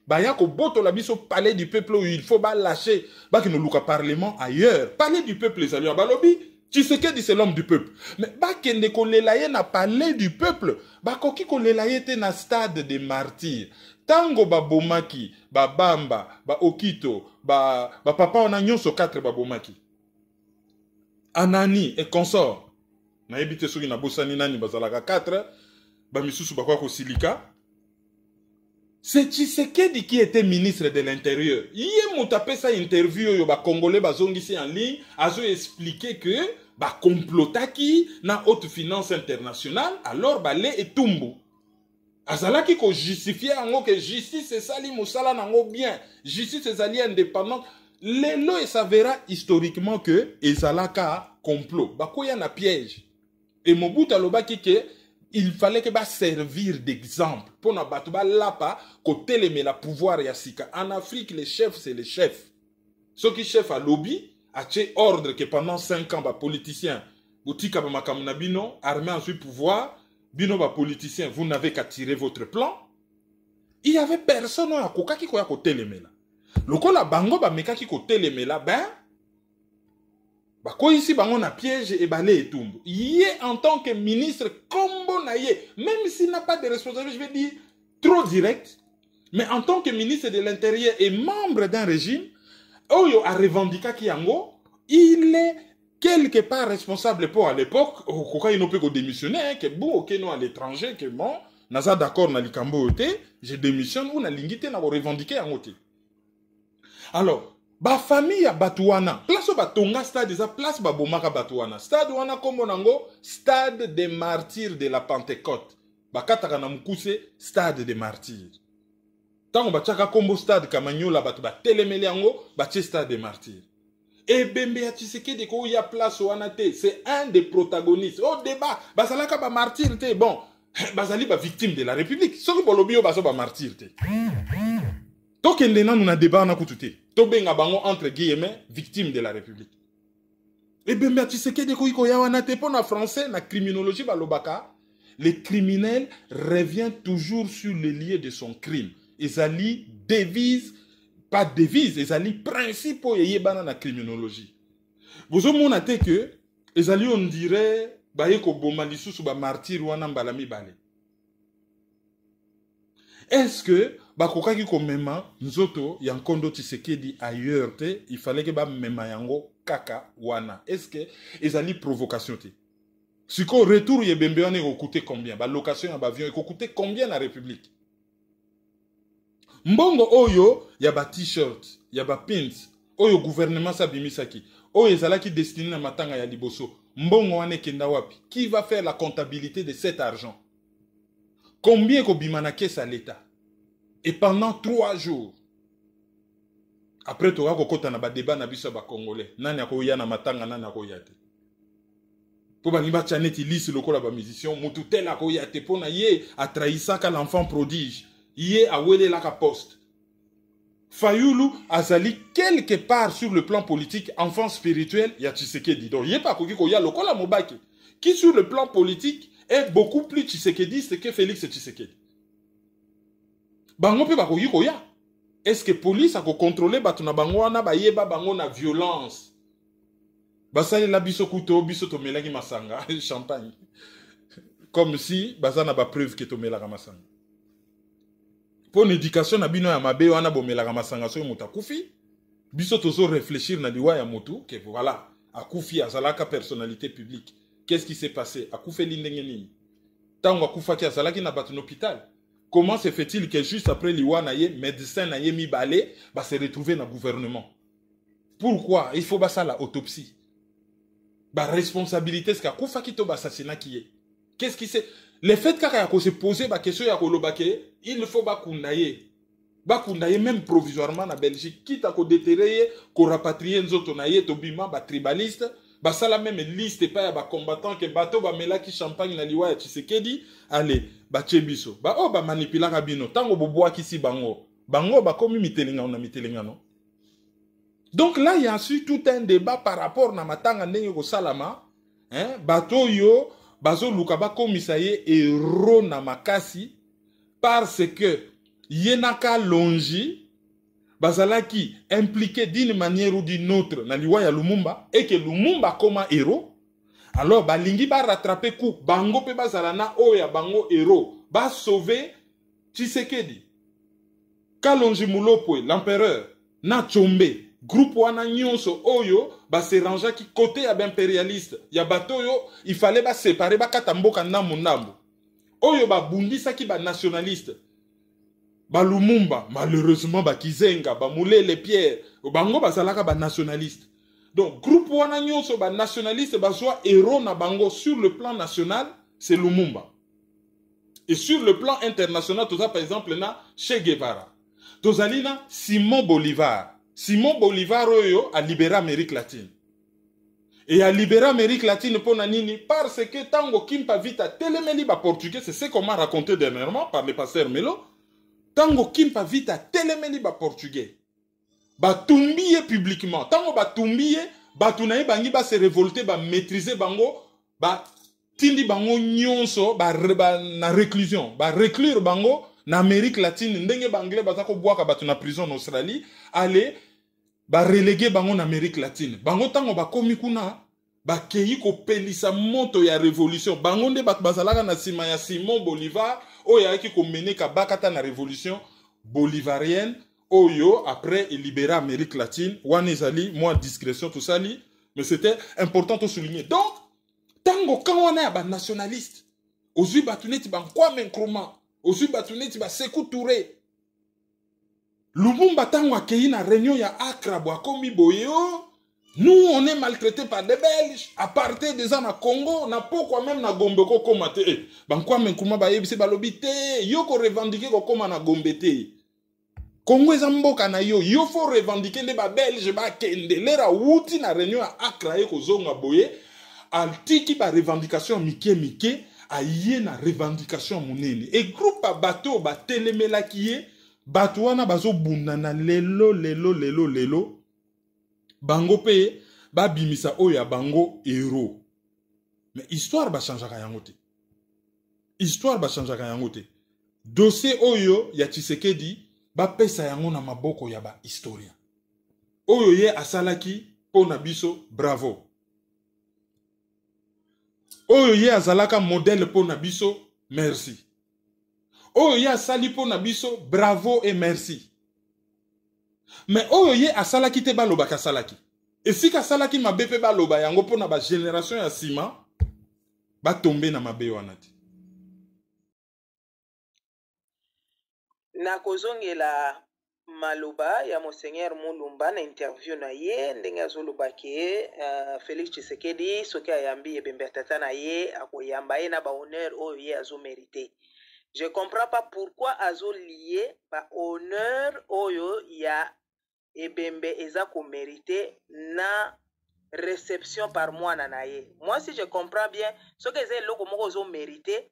Baya ko boto la biso palais du peuple où il faut ba lâcher ba ki no luka parlement ailleurs. Palais du peuple les alliés balobi Tshisekedi c'est l'homme du peuple. Mais ba kende ko lelaye na palais du peuple, ba koki ko lelaye te na stade des martyrs. Tango ba bomaki, ba bamba, ba okito, ba papa on a nyonso 4 ba bomaki. Anani et consort. Na ebite soki na bosani nani bazalaka 4, ba misusu ba kwa ko silika. C'est Tshisekedi qui était ministre de l'Intérieur. Hier, moutapé sa interview, yo ba Congolais ba zongisi en ligne, azo expliqué que ba complotaki na haute finance internationale, alors ba le etumbu. Azalaki ko justifier ango que justice c'est sali mosala nango bien, justice c'est sali indépendante. Lelo et s'avera historiquement que ezalaka complot. Ba koya na piège. Et Mobutu alobaki que il fallait que ba servir d'exemple pour na batu ba lapa côté les la pouvoir ya sika. En Afrique les chefs c'est les chefs. Ceux qui chef à lobby a tché ordre que pendant 5 ans ba politiciens botika ba makamuna bino armée ensuite pouvoir bino ba politiciens vous n'avez qu'à tirer votre plan. Il y avait personne à koka ki koya côté les mela. Lokola bango ba meka ki côté les mela ben Bako ici, on a piège et balé et tout. Yé en tant que ministre, combo naïe, même s'il n'a pas de responsabilité, je vais dire trop direct, mais en tant que ministre de l'Intérieur et membre d'un régime, Oyo a revendiqué Kiango, il est quelque part responsable pour à l'époque, quand il n'a pas démissionné, que bon, ok, non à l'étranger, que bon, naza d'accord na likambo ote, je démissionne ou na lingité na revendiqué en ote. Alors, ba famille ya Batouana, place ba tonga stade eza place ba bomaka Batouana. Stade wana kombo nango stade des martyrs de la Pentecôte. Ba kataka na mukuse stade des martyrs. Tango ba tchaka kombo stade Kamanyola batu ba telemeli yango ba tche stade des martyrs. Et Bembe ya Tshisekedi ko ya place wana te, c'est un des protagonistes. Au débat, bazalaka ba martyr te. Bon, bazali ba victime de la République. Soki bolobio baso ba martyr te. Tokende na nous débat na kutu to benga bango entre guillemets victime de la République. Et Bembe ya Tshisekedi ko ya wana te pona français na criminologie balobaka. Le criminel revient toujours sur le lieu de son crime. Ezali devise, pas devise, ezali principe yebana na criminologie. Vous avez que ezali on dirait baye ko boma lisusu ba martyr wana mbalami bale. Est-ce que bakokaki ko mema nzoto ya Nkondo Tshisekedi ailleurs te, il fallait que ba mema yango kaka wana. Est-ce que ezali provocation te? Si qu'on retour y Bembe wana ko coûter combien? Ba location ya ba avion ko coûter combien la République? Mbongo oyo ya ba t-shirt, ya ba pins, oyo gouvernement sa bimisaki, oyo ezalaki destiné na matanga ya liboso. Mbongo wane kenda wapi? Qui va faire la comptabilité de cet argent? Combien ko bimana caisse à l'État? Et pendant 3 jours. Après to ko kota na ba débat na biso ba congolais. Nani akoya na matanga nani akoya te. Po ba niba chaneti lisi lokola ba musicien, mutu tel akoya te pona ye a trahisaka l'enfant prodige. Yé a wele la poste. Fayoulou azali quelque part sur le plan politique, enfant spirituel, ya Tshisekedi. Donc yé pas ko ya lokola mobaki, qui sur le plan politique est beaucoup plus tshisekediste que Félix Tshisekedi. Bango pe ba ko ya. Est-ce que police a ko contrôler batuna bango wana ba yeba bango na violence? Basali la biso kuto biso to melaki masanga champagne. Comme si bazana ba preuve que to melaka masanga. Pour l'éducation na bino ya mabe wana bomelaka masanga so muta kufi biso tozo réfléchir na liwa ya mutu que voilà akufi azalaka personnalité publique. Qu'est-ce qui s'est passé? Akufe lindenge nini? Tango akufaki azalaki na batu hôpital. Comment se fait-il que juste après liwa na ye médecin na ye mi balé ba se retrouver na gouvernement? Pourquoi il faut basa la autopsie? Ba responsabilité ce qu'akufaki to ba assassinat qui est. Qu'est-ce qui s'est le fait qu'il se poser la question il faut bakundaye même provisoirement en Belgique quitte à déterrer qu'on rapatrie nzoto naye to bima ba tribaliste ba sala même liste pas ya ba combattant que bateau ba melaki champagne na liwa ya Tshisekedi allez ba chebiso ba o ba manipula kabino tango boboa kisi bango ba komi mitelinga na mitelinga non. Donc là il y a ensuite tout un débat par rapport na matanga ndenge ko salama hein bateau yo bazo lukaba komisaye héros na makasi parce que yenaka longi bazalaki impliqué d'une manière ou d'une autre na liwa ya Lumumba et que Lumumba comme héros alors balingi ba rattraper coup bango pe bazalana oya bango héros ba sauver Tshisekedi Kalonji Mulopwe l'empereur na Tshombe groupe wana nyonso oyo ba se rangea ki côté ya impérialiste ya bato yo il fallait ba séparer ba katamboka ndambo ndambo oyo ba bundisa ki ba nationaliste ba Lumumba malheureusement ba Kizenga ba Mulele Pierre bango bazalaka ba nationaliste. Donc groupe wana nyonso ba nationaliste ba soit héros na bango sur le plan national c'est Lumumba et sur le plan international toza par exemple na Che Guevara tozali na Simon Bolivar. Simon Bolivar a libéré l'Amérique latine. Et a libéré l'Amérique latine pour nanini parce que tango Kimpa Vita telemeli ba portugais, c'est ce qu'on m'a raconté dernièrement par le pasteur Melo. Tango Kimpa Vita telemeli ba portugais. Ba tumbiye publiquement. Tango ba tumbiye, ba tunaye bangi ba se révolter, ba maîtriser bango, ba tindi bango nyonso, ba na réclusion, ba reclure bango na Amérique latine. Ndenge banglais bazako boaka ba tuna prison en Australie, allez ba relégué bango en Amérique latine. Bango tango ba komi kuna ba keyi ko pelisa moto ya révolution. Bango nde ba bazalaka na sima ya Simon Bolivar oya ki ko mener ka bakata na révolution bolivarienne oyo après il libéra Amérique latine. Wanezali moi discrétion tout ça li, mais c'était important de souligner. Donc tango quand on est ba nationaliste, ozui batuneti ba Kwame Nkrumah, ozui batuneti ba Sékou Touré. Lumumba tango akei na réunion ya Accra bwa komi boyo. Nous on est maltraités par des Belges à partir des ans na Congo na pourquoi même na Gombe ko komate ban Kwame Nkrumah ba yebise ba lobité yo ko revendiquer ko koma na Gombe te. Congo eza mboka na yo, yo faut revendiquer les ba belge ba kende lera wuti na réunion a Accra ko zonga boye altiki ba revendication mike a yé na revendication monene et groupe ba bateau ba telemela kiye bato wana bazo bunana lelo bango pe ba bimisa oya bango héros mais histoire ba changeaka yango te histoire ba changeaka yango te dossier oyo ya Tshisekedi ba pesa yango na maboko ya ba historien oyo ye asalaki pona biso bravo oyo ye azalaka modèle pona biso merci oyo ye asali pona biso bravo et merci mais oyo ye asalaki te baloba kasalaki esika asalaki mabe pe baloba yango pona ba génération ya sima ba tomber na mabe wana te na kozongela maloba ya Monseigneur Mulumba na interview na ye ndenge azoloba ke Félix Tshisekedi soki ayambi ebembe atata na ye akoyamba ye na ba honneur oyo ye azo mérité. Je comprends pas pourquoi azo lié ba honneur oyo ya ebembe eza ko mérité na réception par mois na ye. Moi si je comprends bien soki eza eloko moko ozo mérité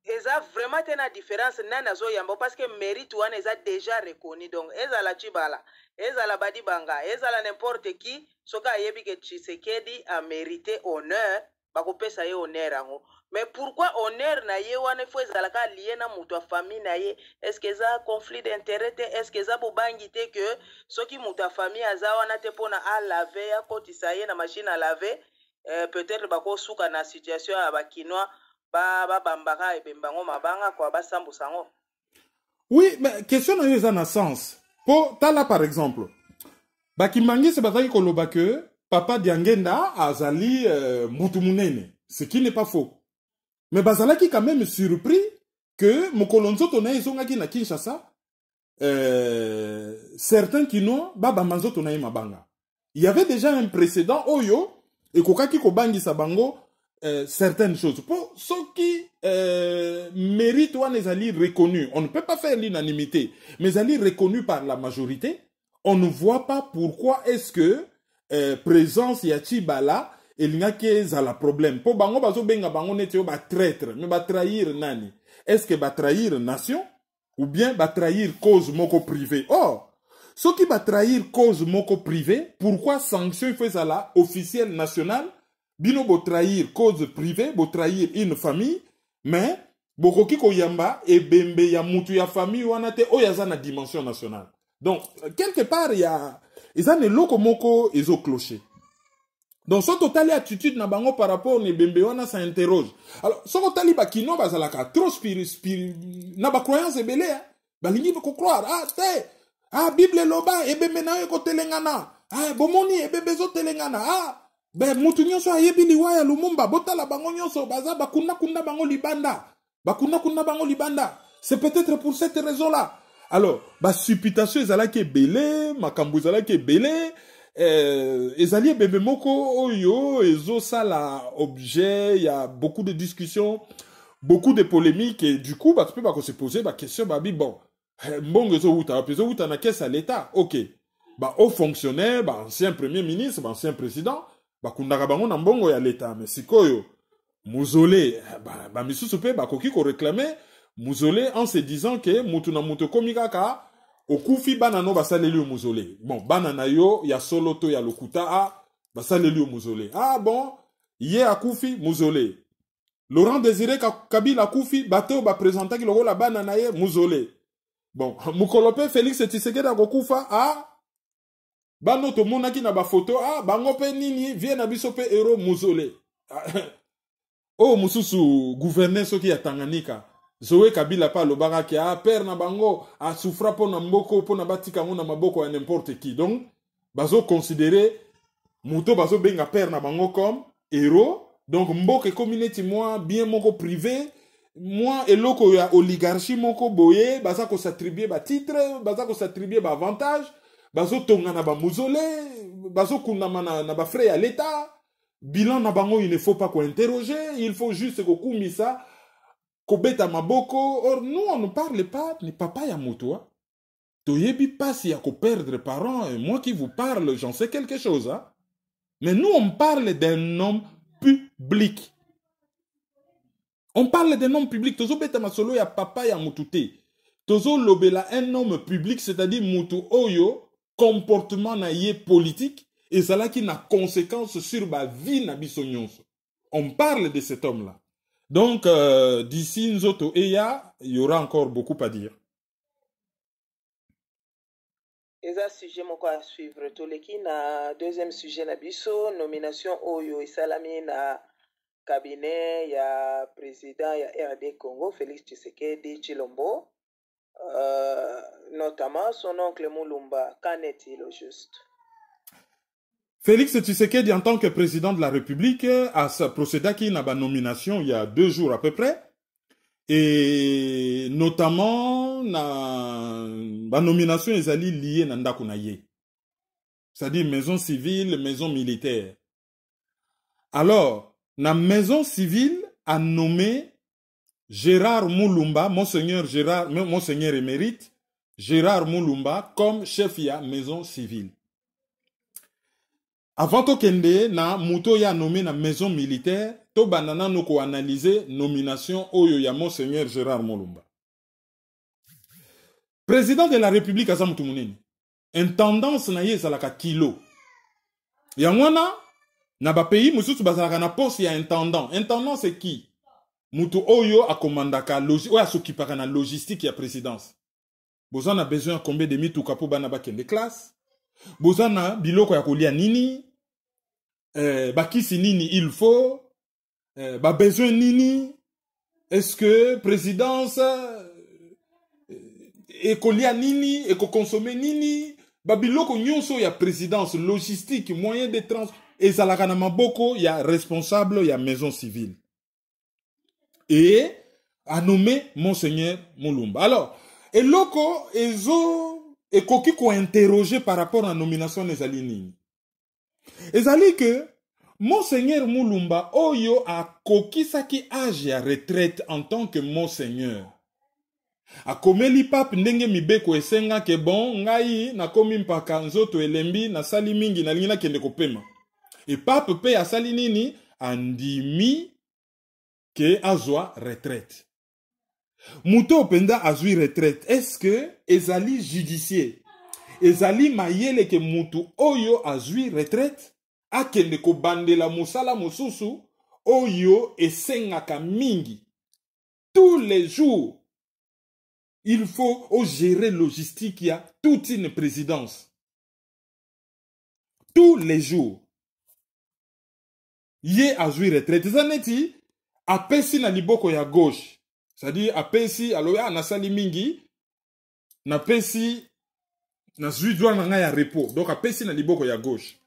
eza vraiment tena différence nana zo yambo parce que mérite wana eza déjà reconnu donc eza la Tshibala eza la Badibanga eza la n'importe qui soka ayebi ke Tshisekedi a mérité honneur bakopesa ye honneur yango mais pourquoi honneur na ye wana faut eza la ka lié na mutu a famille na ye est-ce que eza conflit d'intérêt te est-ce que eza bobangi te que soki mutu a famille aza wana te pona a laver ya kotisa ye na machine à laver peut-être bako suka na situation ya bakinois bambaka ebembango mabanga kwa basambusa ngo. Oui, mais question na yo eza na sens. Po tala par exemple. Bakimangi se bataki koloba que papa Diangenda azali mutu munene, ce qui n'est pas faux. Mais bazalaki quand même surpris que mokolonzo tona ezongaki na Kinshasa certains kino baba manzo tona mabanga. Il y avait déjà un précédent oyo et kokaki kobangisa bango certaines choses. Pour ceux qui méritent ou les reconnus, on ne peut pas faire l'unanimité, mais les reconnus par la majorité, on ne voit pas pourquoi est-ce que présence Yachi Bala il n'y a que la problème. Pour bango bazo benga bango nete ba traître, mais ba trahir nani? Est-ce que ba trahir nation ou bien ba trahir cause moko privée? Or, ceux qui ba trahir cause moko privée, pourquoi sanction il fait ça là officielle nationale? Bino bo trahir cause privée, bo trahir une famille, mais bokoki ko yamba et bembe ya mutu ya famille wana te oyaza na dimension nationale. Donc quelque part il y a ezane loko moko ezo clocher. Donc so totali attitude na bango par rapport ne bembe wana ça interroge. Alors so totali ba kino bazalaka trop na ba croyance ebele ba lingi ko croire ah Bible loba e bembe na yo ko telengana bomoni e bembe zo telengana ben mutu nyonso ayebi liwa ya Lumumba botala bango nyonso baza bakunda bango libanda c'est peut-être pour cette raison là alors ba supputation ezalaki ebele makambo ezalaki ebele ezali bembe moko oyo ezo sala objet il y a beaucoup de discussions beaucoup de polémiques et du coup tu peux pas se poser ba question ba bon mbongo ezo uta na caisse à l'état OK ba haut fonctionnaire ba ancien premier ministre ba ancien président bakundaka bango na mbongo ya leta mais sikoyo muzole ba misusu pe bakoki ko réclamer muzole en se disant que mutu na mutu komikaka okufi bana no basaleli yo muzole bon bana na yo ya solo to ya lokuta basaleli yo muzole bon ye akufi muzole Laurent Désiré Kabila akufi bato ba présentaki lokola bana na ye muzole bon mukolope Félix Tshisekedi akokufa bano to monaki na ba photo bango pe nini vie na biso pe héros muzole mususu gouverneur soki ya Tanganyika Zoé Kabila pa lobaka ki père na bango souffra po na mboko po na batika ngo na maboko ya n'importe qui donc bazo considérer muto bazo benga père na bango comme héros donc mboke community moi bien moko privé moi eloko ya oligarchie moko boye baza ko s'attribuer ba titre baza ko s'attribuer ba avantage bazo tonga na ba muzole bazo kunama na ba frais à l'état bilan na bango il ne faut pas qu'on interroger il faut juste ko kumisa kobeta maboko or nous on ne parle pas ni papa ya moto Toyebi pas si y a qu'au perdre parents, et moi qui vous parle, j'en sais quelque chose. Hein? Mais nous, on parle d'un homme public. On parle d'un homme public. Tozo beta masolo ya papa ya mutute. Tozo lobela un homme public, c'est-à-dire mutu oyo, comportement na ye politique, et cela qui n'a conséquence sur ma vie na biso nyonso. On parle de cet homme-là. Donc, d'ici Nzoto Eya, il y aura encore beaucoup à dire. Et ça, sujet moko à suivre. Toleki na deuxième sujet na biso, nomination Oyo et Salami na cabinet ya président ya RD Congo, Félix Tshisekedi Tshilombo, notamment son oncle Mulumba. Qu'en est-il au juste? Félix Tshisekedi, en tant que président de la République, a procédé à une nomination il y a 2 jours à peu près. Et notamment, la nomination est liée à Ndakunaye. C'est-à-dire maison civile, maison militaire. Alors, la maison civile a nommé Gérard Mulumba, Monseigneur émérite, Gérard Mulumba, comme chef de la maison civile. Avant to kende na muto ya nommé na maison militaire, to banana no ko analyser nomination oyo ya Monseigneur Gérard Mulumba. Président de la République azamutu munene. Intendance na ye zalaka kilo. Yangwana na ba pays mususu bazalaka na poste ya intendant. Intendant c'est qui? Mutu oyo akomandaka oyo asokipaka na logistique ya présidence. Bozan a besoin combien de mituka po bana bakende classe? Bozana biloko ya kolia nini, bakisi nini il faut, besoin nini, est-ce que présidence ekolia nini, consommer nini, biloko nyonso ya présidence, logistique, moyen de transport, et zalaka na maboko ya responsable ya maison civile. Et a nommé Monseigneur Mulumba. Alors, et loko ezo et koki ko interroger par rapport à la nomination des Alinini. Ezali que Monseigneur Mulumba oyo a koki saki âge ya retraite en tant que Monseigneur. A komeli pape ndenge mibeko esenga ke bon ngai na komi mpaka nzoto elembi na sali mingi na lingina kende kopema. Et pape pe a sali nini andimi ke azwa retraite. Muto penda azui retraite. Est-ce que ezali judiciaire? Ezali mayele ke mutu oyo azui retraite? Akende ko bandela musala mususu oyo esengaka mingi. Tous les jours, il faut gérer logistique, il y a toute une présidence. Tous les jours. Yé azui retraite. Zaneti, apesi na liboko ya gauche. C'est-à-dire, apesi, aloya, nasali mingi, na pesi, na zui droit na ya repos. Donc, apesi na liboko ya gauche.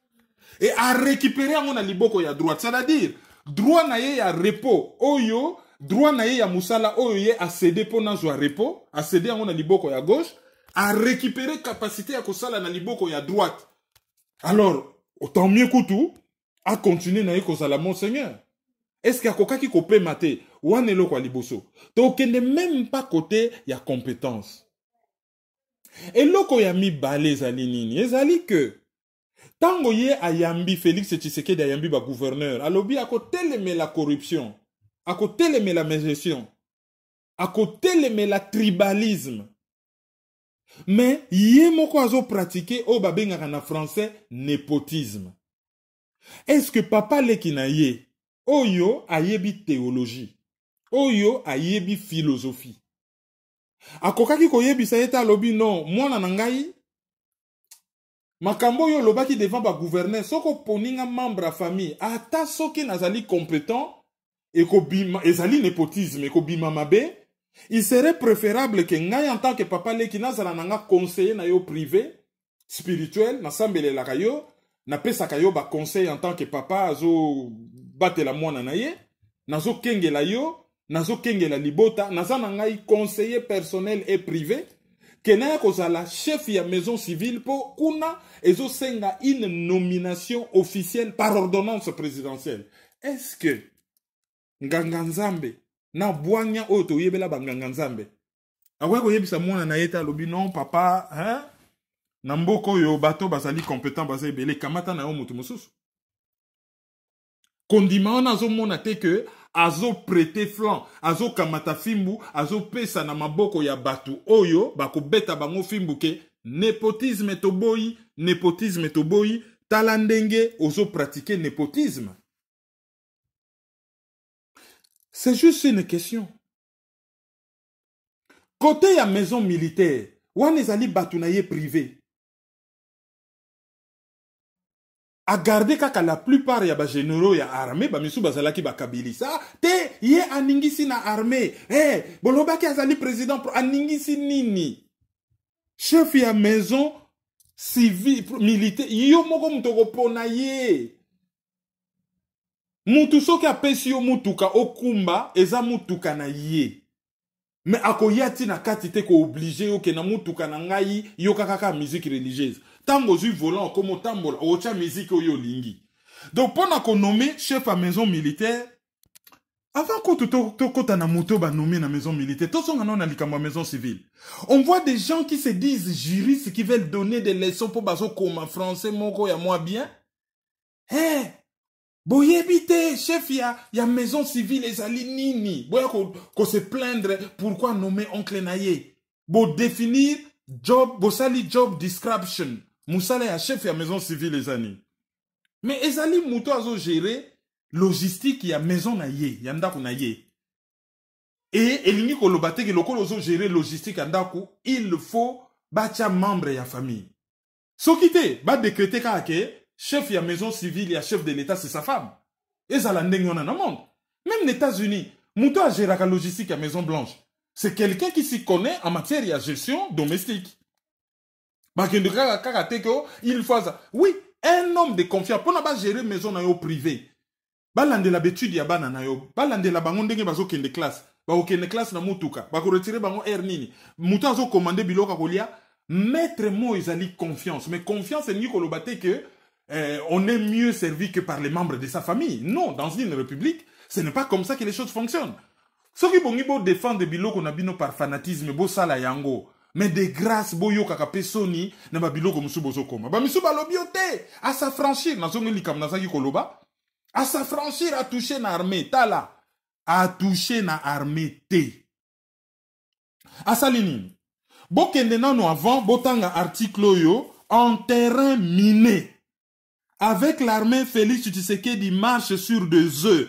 Et à récupérer na liboko ya droite. C'est-à-dire, droit na ye ya repos, oyo, droit na ye ya musala, oyo ye a cédé pour na zwa repos, a cédé na liboko ya gauche, à récupérer capacité ya kosala na liboko ya droite. Alors, autant mieux koutou, à continuer na ye kosala Monseigneur. Est-ce qu'il y a quelqu'un qui peut mater? Ou est lo kwa liboso? Donc, il n'est même pas côté, il y a compétence. Et loko ya mi balé zali nini? Ezali que, tango ye ayambi Félix Tshisekedi ayambi ba gouverneur, alobi a côté la corruption, à côté la mégestion, à côté la tribalisme. Mais, ye moko azo pratiquer o babengaka na français népotisme. Est-ce que papa leki na ye? Oyo ayebi théologie. Oyo ayebi philosophie. Akokaki koyebi sa yeta lobi non, mwana nangai, makambo yo lobaki devant ba gouverneur, soko poninga membre a famille, ata soki nazali compétent, ezali népotisme, ekobima mabe, il serait préférable que ngai en tant que papa leki nazala nanga conseiller na yo privé, spirituel, na sambele la kayo, na pesa kayo ba conseil en tant que papa azo batela mwana na ye, nazo kengela yo, nazo kengela libota, naza na ngai conseiller personnel et privé, kenaya kozala chef ya maison civile po kuna ezo senga une nomination officielle par ordonnance présidentielle. Est-ce que Nganga Nzambe na bwanya oyo toyebela ba Nganga Nzambe Awe koyebisa mwana na yeta lobi non papa, hein? Namboko yo bato bazali compétent bazali belé kamata na yo mutu mususu. Kondima on azo mona te que azo prêter flanc, azo kamata fimbu, azo pesa na maboko ya batu oyo bako beta bango fimbu ke népotisme toboyi, népotisme toboyi, talandenge ozo pratiquer népotisme. C'est juste une question. Côté ya maison militaire, wan ezali batu na ye privé. A garder kaka la plupart ya ba généraux ya armée ba misu bazalaki ba kabilisa te ye aningisi na armée bolobaki azali président pour aningisi nini chef ya maison civile militaire yo moko mutoko pona ye mutu soki apesi yo mutuka okumba eza mutuka na ye mais akoyati na kati te ko obligé yo ke na mutuka na ngai yo kaka musique religieuse. Tango zui volant comme tambola ocha musique oyo lingi. Donc pendant qu'on nomme chef à maison militaire, avant qu'on te na moto ba nommé na maison militaire, tous on a likamwa maison civile. On voit des gens qui se disent juristes qui veulent donner des leçons pour baso comme français moko ya moi bien. Boyebite chef ya maison civile ezali nini. Boya ko se plaindre pourquoi nommer oncle naye. Bo définir job, bo sali job description. Moussala ya chef ya maison civile les amis. Mais ezali mouto azo gérer logistique ya maison na ye, ya ndako na ye. Et elingi ko lobate ke lokolo azo gérer logistique ya ndako, il faut batia membre ya famille. Sokite ba décréter ka ke chef ya maison civile ya chef de l'état c'est sa femme. Ezala ndenge wana na monde. Même les États-Unis, mouto a gérer la logistique ya Maison Blanche. C'est quelqu'un qui s'y connaît en matière de gestion domestique. Il faut ça. Oui, un homme de confiance. Pour ne pas gérer maison privée. Balande la bétude ya bana na yo. Balande la bango ndenge bazo kende classe. Ba kende classe na mutuka. Ba ko retirer bango air nini. Mutu azo commander biloka kolia. Maître mo ezali confiance. Mais confiance ni ko lobate que on est mieux servi que par les membres de sa famille. Non, dans une république, ce n'est pas comme ça que les choses fonctionnent. Ce qui bongi bo défendre biloko na bino par fanatisme bo sala yango. Mais de grâce, boyo kaka pesoni, na ba biloko musu bozo koma. Ba misu ba lobiote, à s'affranchir, na zongi likam na zaki koloba, à s'affranchir, à toucher na armée, tala, à toucher na armée te. À salini, bo kende nano avant, botanga article yo, en terrain miné. Avec l'armée, Félix Tshisekedi marche sur des œufs.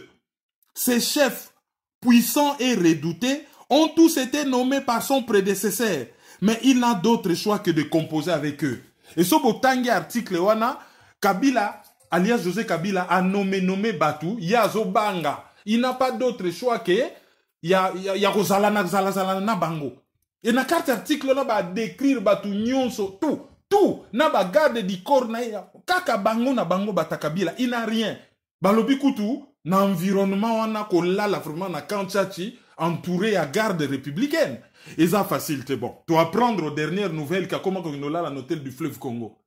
Ses chefs, puissants et redoutés, ont tous été nommés par son prédécesseur. Mais il n'a d'autre choix que de composer avec eux. Et ce botangi article wana, Kabila, alias José Kabila, a nommé Batu, Yazo Banga. Il n'a pas d'autre choix que ya Rosalana Bango. Et na carte article là ba décrire Batu nyonso tout na ba garde di corps na ya kaka bango na bango bata Kabila, il n'a rien. Balobi kutu na environnement wana ko lala vraiment na Kanchachi entouré à garde républicaine. Et ça facile, c'est bon. Tu vas prendre aux dernières nouvelles qu'à comment qu'on a la hôtel du fleuve Congo.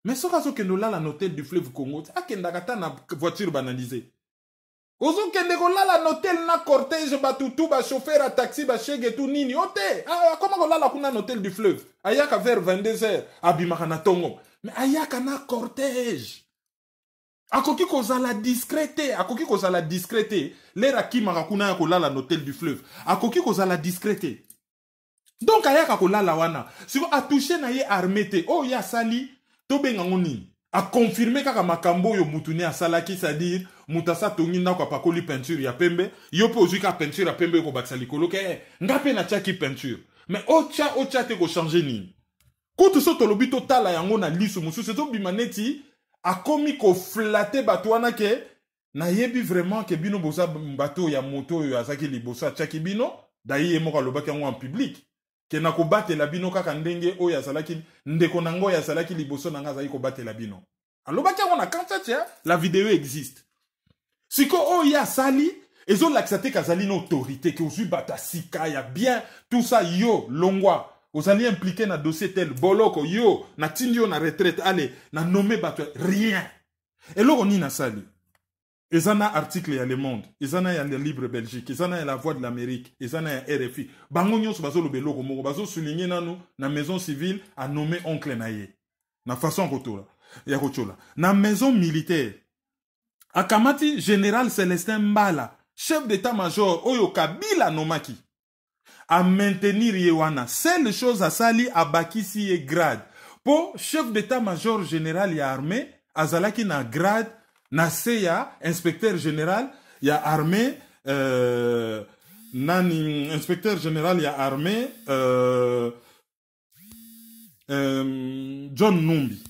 Mais ce qu'on a la hôtel du fleuve Congo, c'est qu'il y a une voiture banalisée. Ozo kende ko la hôtel na cortège batutu ba chauffeur à taxi ba chege tout nini ote. Comment qu'on la kuna hôtel du fleuve? Ayaka vers 22h abimaka na tongo. Mais ayaka na cortège. Akoki kozala discrété, akoki kozala discrété. L'era ki makakuna ko la hôtel du fleuve. Akoki kozala discrété. Donc ayaka ko la wana. Si a touché na ye armée te, oh ya sali to benga ngoni. A confirmé kaka makambo yo mutune a salaki, c'est-à-dire mutasa tongi na ko pakoli peinture ya pembe, yo po ka peinture ya pembe ko baksa likolo ke ngape na chaki peinture. Mais ocha te ko changer ni. Ko to so to lobi to tala yango na liso musu se to bimaneti a komi ko flatter batwana ke na yebi vraiment ke bino bosa bato ya moto yo azaki libosa chaki bino, dayi mo ka lobaki yango en public. Ke na ko bate la bino kaka ndenge o ya salaki ndeko nango ya salaki liboso nanga za ko bate la bino. Alobaki on a kancha la vidéo existe. Siko o ya sali ezo laxate kazali une autorité que osu bata sika ya bien tout ça yo longwa. Vous allez impliquer na dossier tel boloko yo na tindio na retraite allez na nommé bato rien. Et là on y na sali. ezana article ya Le Monde, ezana ya Le Libre Belgique, ezana ya La Voix de l'Amérique, ezana ya RFI. Bango nyonso bazo lobelo moko, bazo souligner nanu na maison civile a nommé oncle na ye. Na façon kotola, ya kochola. Na maison militaire, akamati général Célestin Mbala, chef d'état-major oyo Kabila nomaki, a maintenir yewana. Seule chose à sali a bakisi ye grade. Po chef d'état-major général ya armée, azalaki na grade, na seya inspecteur général ya armée, nani inspecteur général ya armée, John Numbi.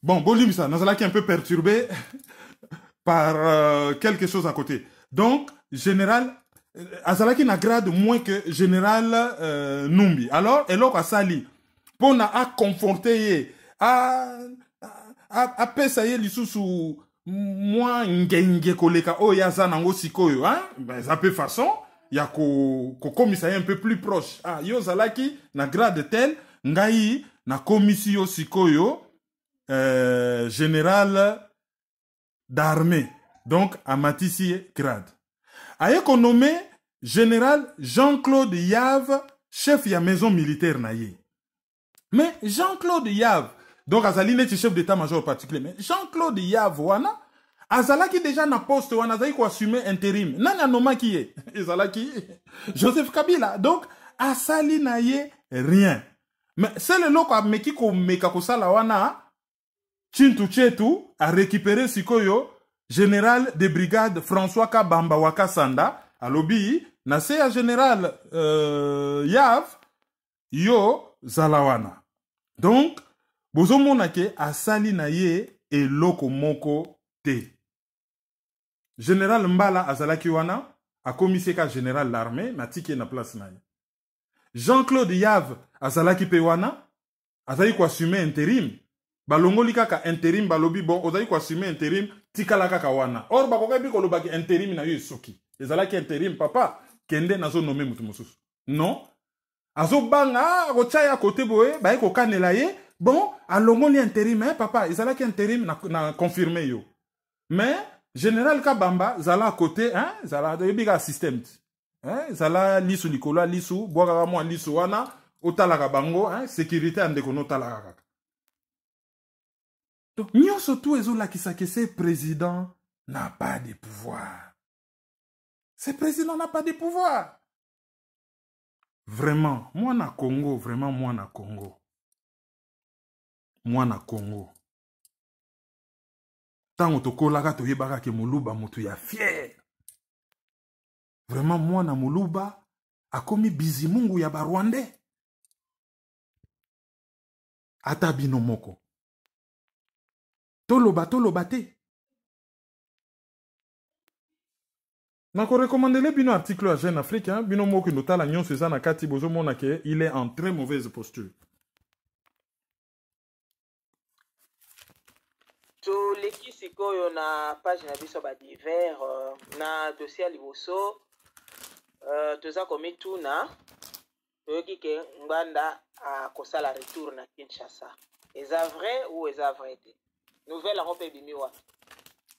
Bon, Bolim, ça, nous allons un peu perturbé par quelque chose à côté. Donc, général, Azalaki n'a grade moins que général Numbi. Alors, et là, Sali, pour à conforter, à pesayer l'issue moi ngenge koleka o yaza nango sikoyo, hein? Ben, ça peut façon, il y a ko commissariat un peu plus proche. Ah, yo Zalaki na grade tel, ngai na commission sikoyo, général d'armée. Donc, à Matissi grade. Aye qu'on nommé général Jean-Claude Yave, chef de la maison militaire naïe. Mais Jean-Claude Yave, donc Azali n'est chef d'état-major particulier, mais Jean-Claude Yave, wana, Azala qui déjà na poste, wana, Azali qui assumer intérim. Nana noma qui est? Azala qui Joseph Kabila. Donc, Azali naïe rien. Mais c'est le lot qui meki ko meka ko sala wana, Chintu Chetu a récupéré sikoyo, général de brigade François Kabamba Waka Sanda, à lobby, na seya général Yav, yo Zalawana. Donc, bozo monake asali na ye e loko moko te. Général Mbala azalaki wana, a commissaire ka général l'armée, na tike na place na ye. Jean-Claude Yav azalaki pe wana, azali ko assumer intérim. Balongoli kaka intérim balobi bon, ozali ko assumer intérim, tikala kaka wana. Or bakoka bi ko lobaki intérim na yo soki. Ezalaki intérim papa, kende nazo nommer mutu mosusu. Non. Azo banga rochaya côté boye, ba ko kanela ye, bon, alongoli intérim hein papa, ezalaki intérim na confirmer yo. Mais général Kabamba zala à côté hein, zala de biga système. Hein, zala lisu likola lisu, boga mo lisu wana, otala bango hein, sécurité ande ko notala. Donc, nous surtout là qui sait que ce président n'a pas de pouvoir. Ce président n'a pas de pouvoir. Vraiment, moi na Congo, vraiment moi na Congo. Moi na Congo. Tant que kolaka to yebaka ke muluba mutu ya fier. Vraiment moi na muluba a komi bizimungu ya Barwandais. Ata bino moko. Toloba te. Nako recommandé le bino article à Jeune Afrique, hein, bino moko notala nyon Suzanne Kati bozo monake, il est en très mauvaise posture. To leki sikoyo na page na biso ba divers na dossier liboso toza komi tuna toyoki ke Nganda a kosala retour na Kinshasa. Eza vrai ou eza vrai te? Nouvelle en Europe ebimi wa.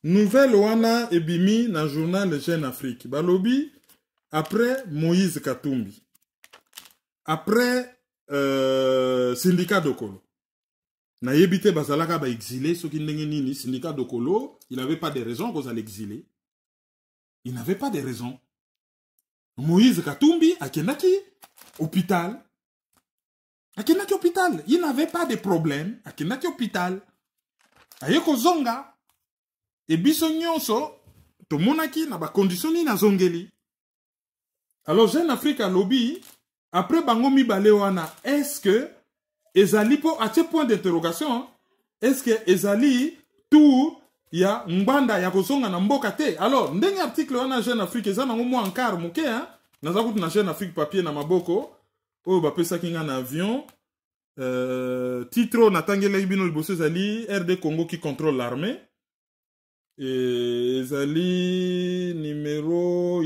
Nouvelle wana ebimi na journal Jeune Afrique. Balobi après Moïse Katumbi. Après syndicat Dokolo. Na yebite bazalaka ba exilé soki ndenge nini syndicat Dokolo, il n'avait pas de raison qu'on allait exiler. Il n'avait pas de raison. Moïse Katumbi akendaki hôpital. Akendaki hôpital, il n'avait pas de problème, akendaki hôpital. Ayeko zonga et biso nyonso to monaki na ba condition ni na zongeli. Alors Jeune Afrique a lobby après bango mibale wana est-ce que ezali po à ce point d'interrogation est-ce que ezali tout ya mbanda ya kozonga na mboka te. Alors ndenge article wana Jeune Afrique ezana ngo mo encart moke hein naza kutu na Jeune Afrique papier na maboko o ba pesa kinga na avion. Titre natangele bino liboso ezali RD Congo qui contrôle l'armée et ezali numéro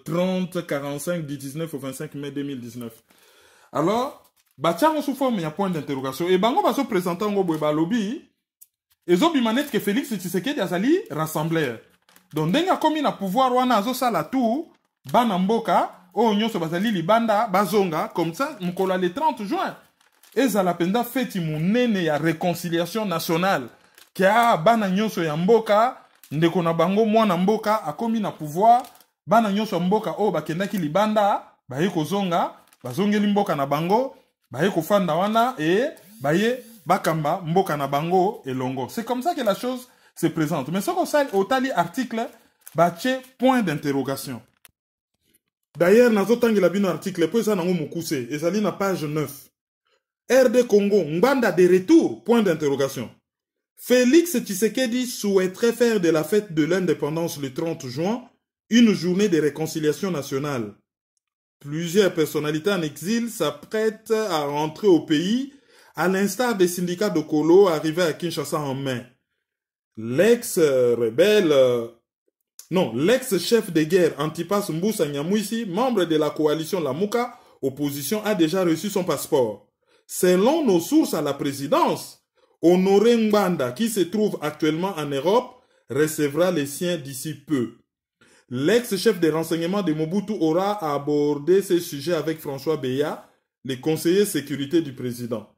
30 45 du 19 au 25 mai 2019. Alors batiango sous forme ya point d'interrogation et bango baso présentant ngo boye balobi ezobima que Félix Tshisekedi azali rassembleur donc ndenge akomi na pouvoir wana azosala tout bana mboka oyo nyonso bazali libanda bazonga comme ça mokolo le 30 juin ezala penda feti munene ya réconciliation nationale kia bana nyonso ya mboka ndeko na bango mwana mboka akomi na pouvoir bana nyonso ya mboka oyo bakendaki libanda baye kozonga bazongeli mboka na bango baye kofanda wana et baye bakamba mboka na bango elongo. C'est comme ça que la chose se présente. Mais ce qu'on sait au tali article bache point d'interrogation. D'ailleurs nazotangela bino article po eza nango mokuse ezali na page 9. RD Congo Ngbanda de retour point d'interrogation. Félix Tshisekedi souhaiterait faire de la fête de l'indépendance le 30 juin une journée de réconciliation nationale. Plusieurs personnalités en exil s'apprêtent à rentrer au pays, à l'instar des syndicats de Kolo arrivés à Kinshasa en mai. L'ex-chef de guerre Antipas Mbusa Nyamwisi, membre de la coalition Lamuka, opposition, a déjà reçu son passeport. Selon nos sources à la présidence, Honoré Ngbanda, qui se trouve actuellement en Europe, recevra les siens d'ici peu. L'ex-chef des renseignements de Mobutu aura abordé ces sujets avec François Beya, le conseiller sécurité du président.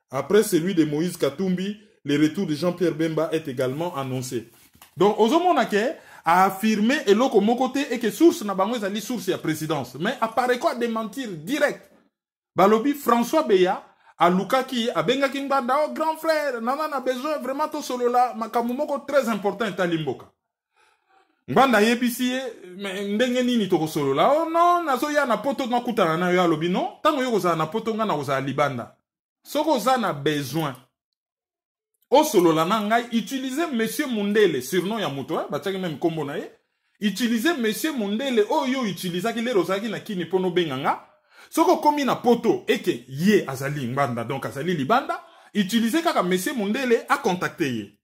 Après celui de Moïse Katumbi, le retour de Jean-Pierre Bemba est également annoncé. Donc, Ozomonake a affirmé et l'autre mon côté et que source n'a pas les source à présidence. Mais apparaît quoi démentir direct. Balobi François Beya a Lukaki a Bengakin Banda, oh grand frère, Nana a besoin vraiment de solo là, makamumoko très important est à Limboka. Mbanda yebisi ndenge nini toko solo la oh non nazo ya na poto nga kutana na yo alobi non tango yo za na poto nga na za libanda soko za na besoin o solo la na ngai utiliser monsieur Mundele surnom ya muto bataki même kombo na ye utiliser monsieur Mundele oyo utiliser ki lero zaki na kini pono benganga soko komi na poto eke ye azali Mbanda donc azali libanda utiliser kaka monsieur Mundele a contacter ye.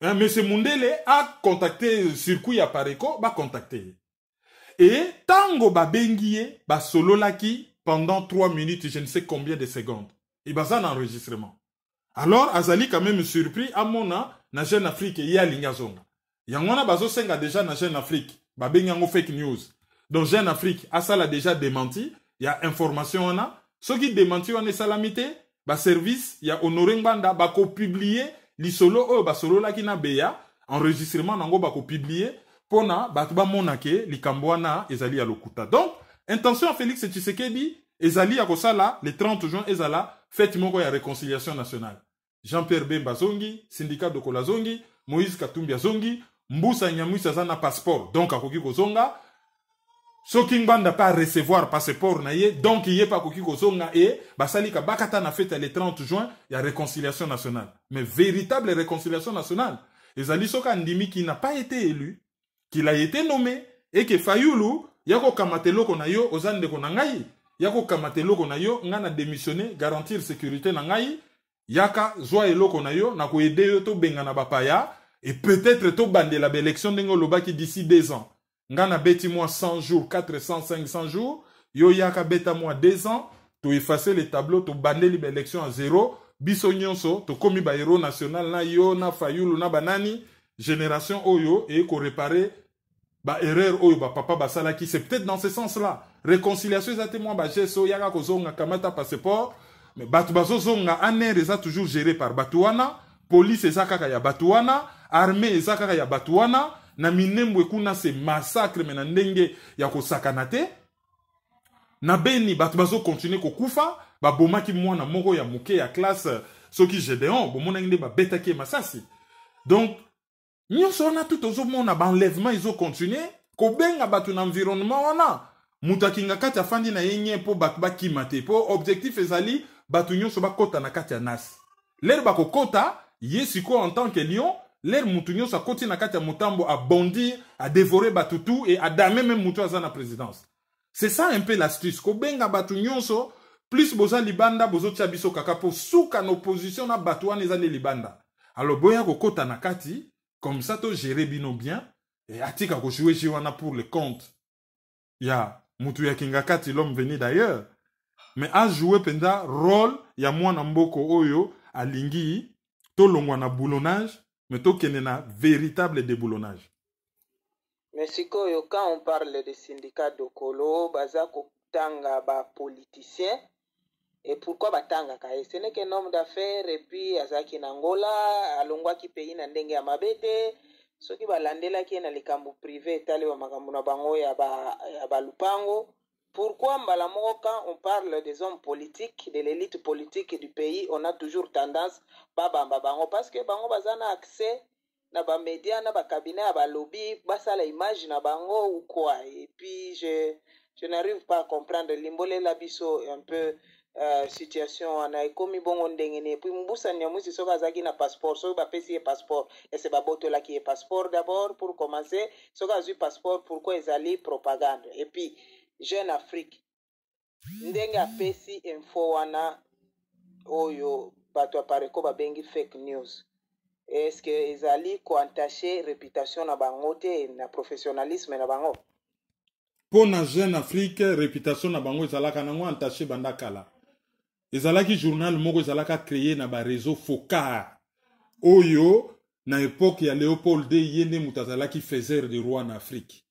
Monsieur Mundele a contacté circuit à Pareko, ba contacté. Et tango ba bengiye, ba solo laki pendant 3 minutes, je ne sais combien de secondes. Il va un enregistrement. Alors, Azali quand même surpris, à mona, na Jeune Afrique, y a l'ingazonga. Yangona bazo senga déjà na Jeune Afrique, ba bengango fake news. Donc Jeune Afrique, Asa l'a déjà démenti, il y a information on a. Ce qui démenti on est salamité, ba service, il y a Honoré Ngbanda, ba ko publier, li solo basolo la kina beya enregistrement nango bako publier pona batuba monake li kambwana ezali ya lokuta. Donc intention à Félix Tshisekedi ezali ya kosala le 30 juin ezala fête moko ya réconciliation nationale. Jean-Pierre Bemba zongi, syndicat de Kola zongi, Moïse Katumbi zongi, Mbusa Nyamwisi za na passeport donc akoki kozonga. Soki Ngbanda pas recevoir passeport na ye donc yé pas koki kozonga et basali ka bakata na fête le 30 juin ya réconciliation nationale. Mais véritable réconciliation nationale. Ezali soka ndimi qui n'a pas été élu, qu'il a été nommé et que Fayulu yako kamatelo ko na yo ozande ko na ngai yako kamatelo ko na yo ngana démissionner garantir sécurité na ngai yaka zwa eloko na yo na ko aider yo to benga na bapaya et peut-être to bandela ba élection dengo lobaki d'ici 2 ans. Ngana beti moi 100 jours, 400, 500 jours, yo yaka beta moi 2 ans, to effacer les tableaux, to bander les élections à 0, biso nyonso, to komi ba héros national na yo, na Fayulu, na banani, génération oyo, et ko réparer ba erreur oyo, ba papa basala qui, c'est peut-être dans ce sens-là. Réconciliation, ça témoin ba gesso, yaka ko zonga kamata passeport, mais batu bazo zonga aner, eza toujours géré par Batuana, police eza kaka ya Batuana, armée eza kaka ya Batuana, na minembwe kuna se massacre mena ndenge ya kosakana te na beni batu bazo continuer kokufa ba bomaki mwana moko ya muke ya classe soki Gédéon bomona ngende ba betaki masasi. Donc nyonso na tout ozo mona ba enlèvement izo continuer ko benga batu na environnement wana mutakinga kati afandi na yenye po batu bakimate po objectif ezali batu nyonso bakota na kati ya nas l'air bakokota yesiko en tant que lion. L'air moutounyo sa koti na kati ya mutambo a bondir, a dévorer batutu et a damer même moutou à la présidence. C'est ça un peu l'astuce. Ko benga batuunyo so, plus boza libanda, bozo tchabiso kaka po souka en opposition na batouan ezane libanda. Alors boya ko kota na kati, comme ça to gérer bino bien, et atika ko jouer jiwana pour le compte. Ya moutou ya kingakati l'homme venu d'ailleurs. mais a joué penda rôle ya mwana mboko oyo alingi tolongwa na boulonnage mais tokende na véritable déboulonnage. Mais sikoyo, quand on parle de syndicat de Kolo, baza kotanga ba politicien, et pourquoi batanga kaye? Ce n'est qu'un homme d'affaires, et puis azaki nangola, alongwa ki pays na ndenge ya mabete, soki balandela ki na likambo privé, tali wa makambo na bango ya ba lupango. Pourquoi mbalamoko, quand on parle des hommes politiques, de l'élite politique du pays, on a toujours tendance babamba bango, parce que bango bazana accès na ba média na ba cabinet à ba lobby basa la image na bango ou quoi. Et puis je n'arrive pas à comprendre limbole la biso un peu situation na ekomi bongo ndengene. Puis mbusa nyamusi soka zaki na passeport, so ba pesi passeport et c'est ba boto la qui est passeport d'abord pour commencer, soka zu passeport pourquoi ezali propagande. Et puis Jeune Afrique ndenge apesi info wana oyo bato apareko babengi fake news. Est-ce que ezali ko entaché réputation na bango te na professionnalisme na bango? Pour na Jeune Afrique réputation na bango ezalaka nango entaché banda kala. Ezalaki journal moko ezalaka créé na ba réseau Foka oyo na époque ya Léopold de yende mutazalaki faisait de roi en Afrique.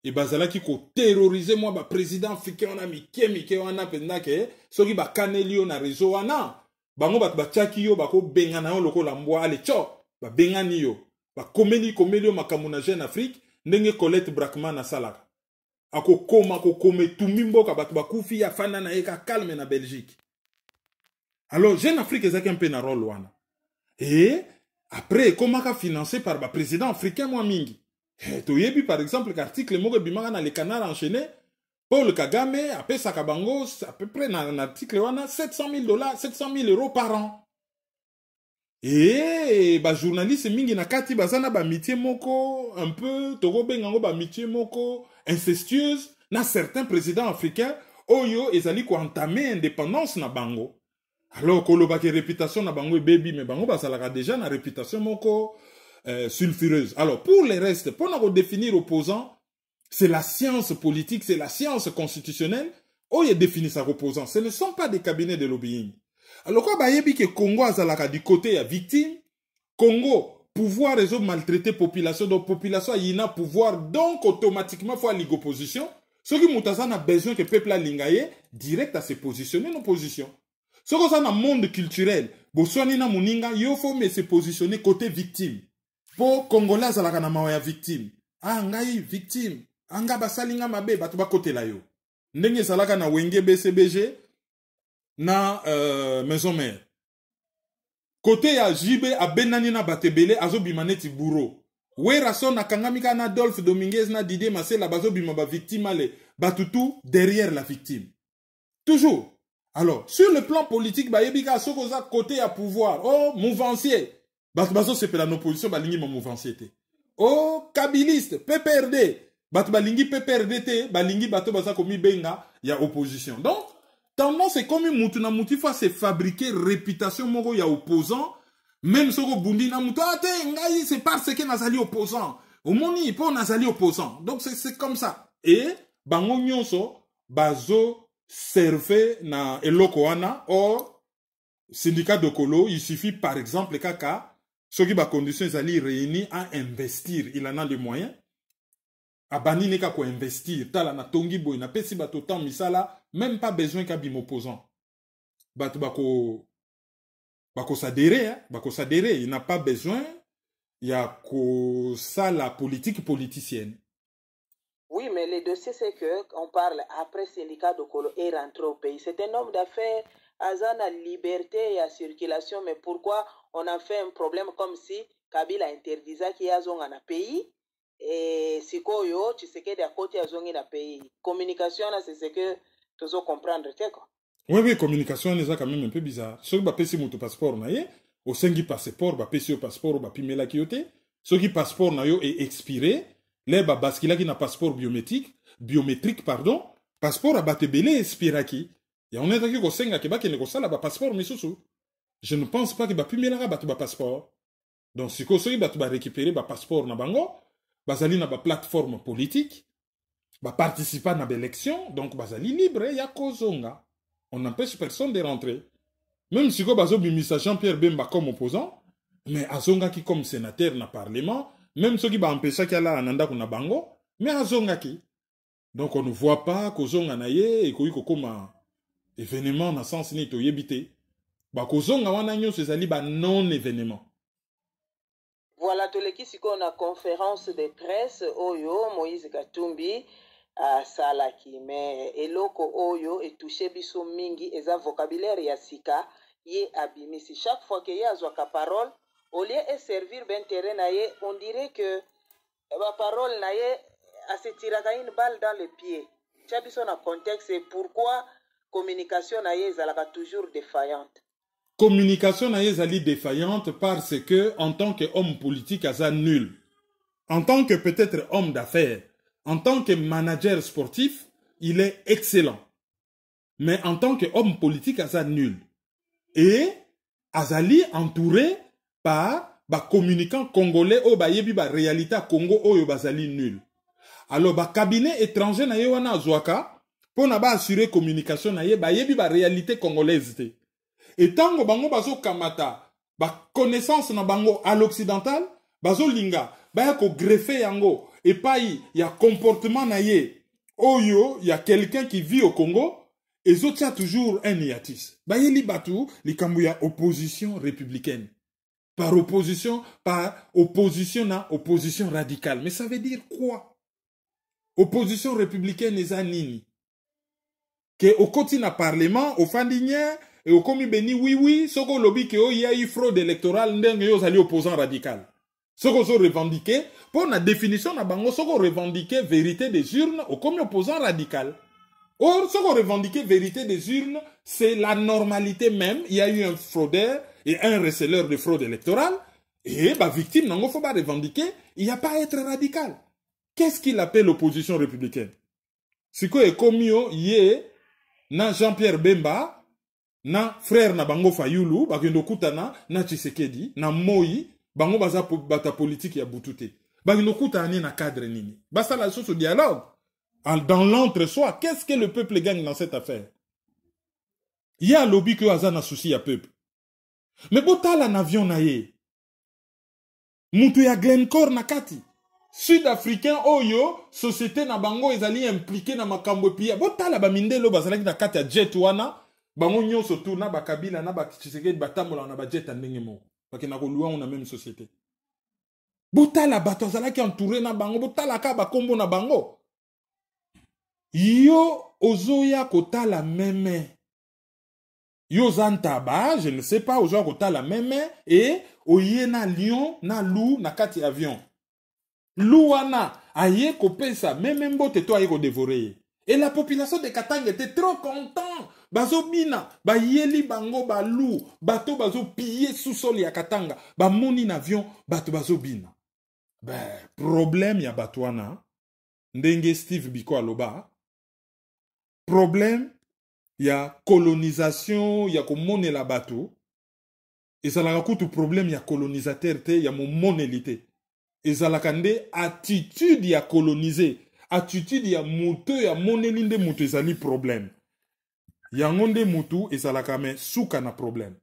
Et bazalaki ko terroriser moi ba président africain wana mike wana pendake soki ba kanelio na réseau wana. Bango bat bachaki yo bako bengana yo loko la mbwa ale cho ba bengani yo ba komeli yo makambo na Jeune Afrique ndenge Colette Brackman na salaka ako kome tumimboka bat bakufi ya fana na eka calme na Belgique. Alors Jeune Afrique ezaki un peu na rôle wana et après komaka financé par ba président africain moi mingi toyebi par exemple l'article moko bimaka na le Canard enchaîné Paul Kagame a payé sa kabango à peu près dans l'article $700,000, 700,000 € par an. Et bah journaliste mingi na kati bazana ba métier moko un peu toko bengango ba métier moko incestueuse na certains présidents africains oyo ezali ko entamer indépendance na bango. Alors ko lobaki réputation na bango baby mais bango bazalaka déjà na réputation moko sulfureuse. Alors pour les restes pour nous définir opposant c'est la science politique, c'est la science constitutionnelle. Oh, il définit sa opposant. Ce ne sont pas des cabinets de lobbying. Alors, quand il y a que Congo a du côté à victime, Congo, pouvoir résoudre maltraiter population, donc population il y a pouvoir, donc automatiquement, il faut aller l'opposition. Ce qui a besoin que le peuple a lingaye, direct à se positionner en opposition. Ce qui est dans le monde culturel, il faut se positionner côté victime. Pour Congolais, il y a victime. Ah, victime. Anga basalinga mabe batu ba kote la yo. Ndenge salaka na wenge BCBG na maison mère. Côté ya Jibe a benani na batebele azo bimaneti bourreau. We rason na kangamika na Adolphe Dominguez na Didier Masela bazo bima ba victime ale batutu derrière la victime. Toujours. Alors, sur le plan politique ba yebika sokoza côté ya pouvoir. Oh, mouvancier. Bazo se pela opposition balingi ma mouvancier te. Oh, kabiliste, PPRD. Bat balingi PPRD te, balingi bato baza komi benga, ya opposition. Donc, tendance c'est comme moutou na moutou fa se fabriquer réputation moko ya opposant, même soko bundi na moutou, ah te, ngai c'est parce que nazali opposant. Au moni, po nazali opposant. Donc c'est comme ça. Et, bango nyonso, bazo serve na eloko wana, or, syndicat de Kolo, il suffit par exemple kaka, ceux qui ba conditions zali réunis à investir, il en a les moyens. Abani neka ko investir, tala na tongi boy na pesi bato temps misala, même pas besoin ka bim opposant. Bato bako s'adhérer, hein, bako s'adhérer, il n'a pas besoin ya ko ça la politique politicienne. Oui, mais le dossier c'est que on parle après syndicat de Kolo est rentré au pays. C'est un homme d'affaires, azana liberté et à circulation, mais pourquoi on a fait un problème comme si Kabila interdisait qu'il y a un pays? Et si koyo tu sais que de côté à zongi na pays communication là c'est ce que tu dois comprendre quoi. Oui communication c'est quand même un peu bizarre. Ceux qui pesi moto passeport na ye au sengi passeport ba pesi au passeport ba pimela kiote ceux qui passeport na yo est expiré les ba baskila qui na passeport biométrique pardon passeport a batebele expiraki ya on est qui ko senga ke ba ke ne ko sala ba passeport misusu. Je ne pense pas que ba pimela ba ba passeport. Donc si ko ceux qui ba récupérer ba passeport na bango bazali na ba plateforme politique ba participer na l'élection donc bazali libre ya kozonga On n'empêche personne de rentrer. Même si Bazo Bimisa Jean-Pierre Bemba comme opposant, mais Azongaki comme sénateur na parlement, même ceux qui va empêcher qu'il y a Ananda kuna bango, mais Azongaki. Donc on ne voit pas qu'Ozonga naye et qu'il comme un événement na sens ni to yebite. Ba Kozonga wana nyo se zali ba non événement. Voilà, toleki siko na conférence de presse oyo Moïse Katumbi a salaki, mais eloko oyo et touché biso mingi eza vocabulaire ya sika ye abimisi. Chaque fois que ye azwaka parole, au lieu de servir ben terrain na ye, on dirait que la parole na ye a se tiraka une balle dans le pied. Chabiso na contexte et pourquoi communication na ye ezalaka toujours défaillante. Communication na ye zali défaillante parce que en tant qu'homme politique aza nul. En tant que peut-être homme d'affaires, en tant que manager sportif, il est excellent. Mais en tant qu'homme politique aza nul. Et azali entouré par ba communicants congolais ou ba yebi ba réalité à Congo oyo bazali nul. Alors ba cabinet étranger na ye wana azwaka pour na ba assurer communication na ye ba yebi ba réalité congolaise te. Et tango bango bazo kamata ba connaissance na bango à l'occidental bazo linga ba ya ko greffer yango et pas y a comportement na ye oyo y a quelqu'un qui vit au Congo et autres a toujours un hiatus. Ba yeli batu likambu ya opposition républicaine. Par opposition na opposition radicale. Mais ça veut dire quoi? Opposition républicaine eza nini? Que au côté na parlement, au fandinier, et au komi beni oui, soko lobby que il y a eu fraude électorale, ndenge yo zali opposant radical. Soko so revendiqué, pour la définition na bango, soko revendiqué vérité des urnes, au komi opposant radical. Or, soko revendiqué vérité des urnes, c'est la normalité même. Il y a eu un fraudeur et un receleur de fraude électorale, et bah victime n'en faut pas revendiquer, il n'y a pas à être radical. Qu'est-ce qu'il appelle l'opposition républicaine? C'est quoi Ekomio, yé, na Jean-Pierre Bemba, na frère na bango Fayulu, bakendo kutana, na Tshisekedi, na Moi, bango baza bata politique ya butute. Bakendo kutana na cadre nini. Basta la chose au dialogue. Dans l'entre-soi, qu'est-ce que le peuple gagne dans cette affaire? Il y a un lobby que Azan a souci à peuple. Mais botala n'avion na ye. Moutou ya Glencore na kati. Sud-Africain oyo, société na bango ezali impliqué na makambo pia. Botala ba mindelo bazalaki na kati ya jet wana. Bango nyonso tourna ba Kabila na ba Tshisekedi batambola na ba jet ndenge moko. Bakena ko luwa na même société. Botala bato azalaki entouré na bango. Botala ka ba kombo na bango. Yo ozoya kotala meme. Yo zantaba, je ne sais pas, ozoya kotala meme. Et oye na lion, na loup, na kati avion. Louana, aye kopesa, meme mbote to aye ko dévorer. Et la population de Katanga était trop content. Bazo bina, ba yeli bango ba loup, bato bazo piller sous-sol ya Katanga, ba moni na avion, bato bazo bina. Ben, problème ya batwana, ndenge Steve Biko aloba, problème, il y a colonisation, il y a komone la bateau. Et ça la raconte problème, il y a colonisateur, il y a mon monélité. Et ça la kande attitude, il y a colonisé. Attitude, il y a moutou, il y a monélinde moutou, ça li problème. Il y a ngonde moutou, et ça la kame souka na problème.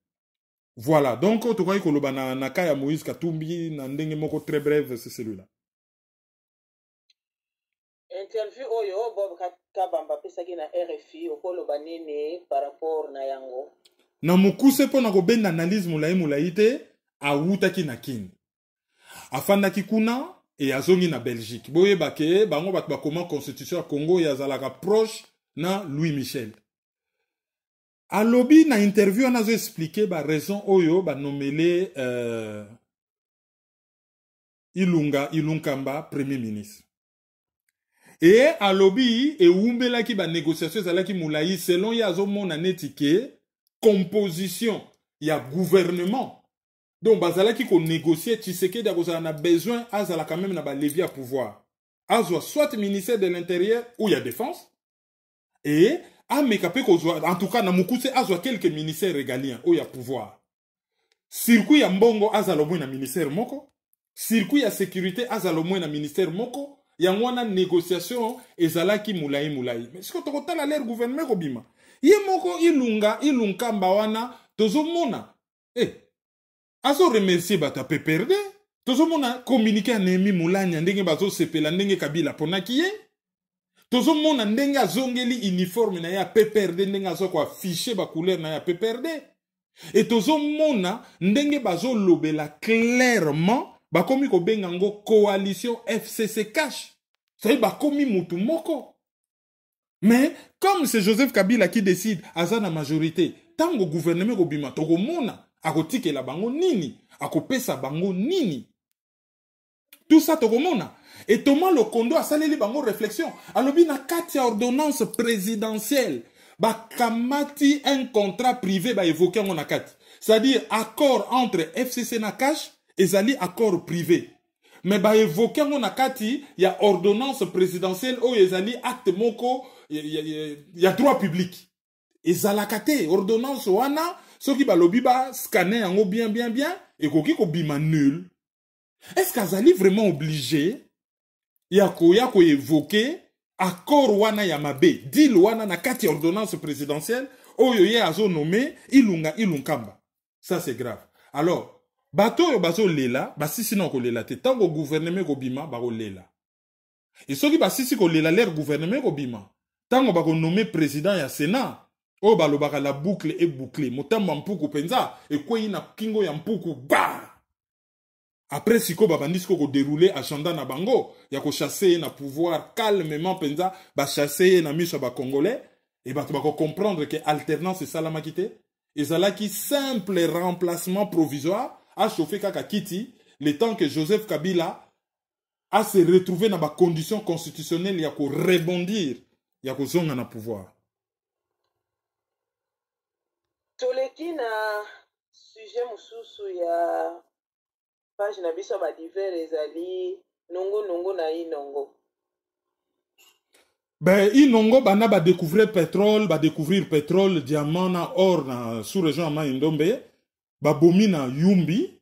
Voilà. Donc, tu vois que le na kaya Moïse Katumbi, na ndenge moko très bref, c'est celui-là. Interview oyo Bob Kabamba pesaki na RFI okoloba nini par rapport na yango. Na mukuse po na kobenda analyse mulai te awutaki na kini. Afandaki kuna e azongi na Belgique. Boye bake bango bat ba comment constitution ya Congo ya zalaka proche na Louis Michel. Alobi na interview anazo expliquer ba raison oyo ba nomele Ilunkamba premier ministre. Et alobi e umbela ki ba négociation zalaki mulai selon ya zo mona netike composition ya gouvernement. Donc bazalaki ko négocier Tshisekedi a na besoin azala quand même na ba levier à pouvoir. Azwa soit ministère de l'intérieur ou ya défense et amekape ko en tout cas na mukuse azwa quelques ministères régaliens ou ya pouvoir. Circuit ya mbongo azalo mo na ministère moko, circuit ya sécurité azalo mo na ministère moko. Il y a une négociation ezalaki mulai. Mais ce que tu as l'air gouvernement kobima. ye moko ilunkamba wana tozomona azo remercier bato PPRD tozomona communiquer Némi Moulanya ndenge bazo sepela ndenge Kabila ponaki ye tozomona ndenge azongeli uniforme na ya PPRD ndenge azo ko afficher ba couleur na ya PPRD et tozomona ndenge bazo lobela clairement bakomi ko benga ngo coalition FCC cash ça bakomi mutu moko. Mais comme c'est Joseph Kabila qui décide azana majorité tango gouvernement ko bima tokomona akotikela bango nini akopesa bango nini tout ça tokomona. Et Thomas Lokondo a salé bango réflexion. Alobi na kati ordonnance présidentielle. Ba kamati un contrat privé ba évoqué en akati. C'est-à-dire accord entre FCC na cash et zali accord privé. Mais ba évoqué en akati y a ordonnance présidentielle ou ezali acte moko y a droit public. Et zalakate ordonnance wana soki ba lobi ba scanner yango bien et koki ko bima nul. Est-ce qu'azali vraiment obligé yako évoqué accord wana ya mabe deal wana na kati ordonnance présidentielle oyo ye azo nommé ilunkamba. Ça c'est grave. Alors bato yo bazo lela basisi na ko lela te tango gouvernement ko bima ba ko lela. Et soki basisi ko lela leur gouvernement ko bima tango ba ko nommé président ya Sénat o balobaka la boucle est bouclée motamba mpuku penza e kwei na kingo ya mpuku ba. Après siko babandisiko ko dérouler agenda na bango ya ko chasser na pouvoir calmement penza ba chasser na miso ba congolais et ba ko comprendre que alternance salama kité ezala ki simple remplacement provisoire a chauffé kaka kiti le temps que Joseph Kabila a se retrouvé dans ba conditions constitutionnelles ya ko rebondir ya ko zonga na pouvoir. Toleki na sujet mususu ya page na biso ba divers ezali nongo na inongo. Ben inongo bana ba découvrir pétrole, diamant na or na sous-région ya Mai-Ndombe, ba bomi na Yumbi.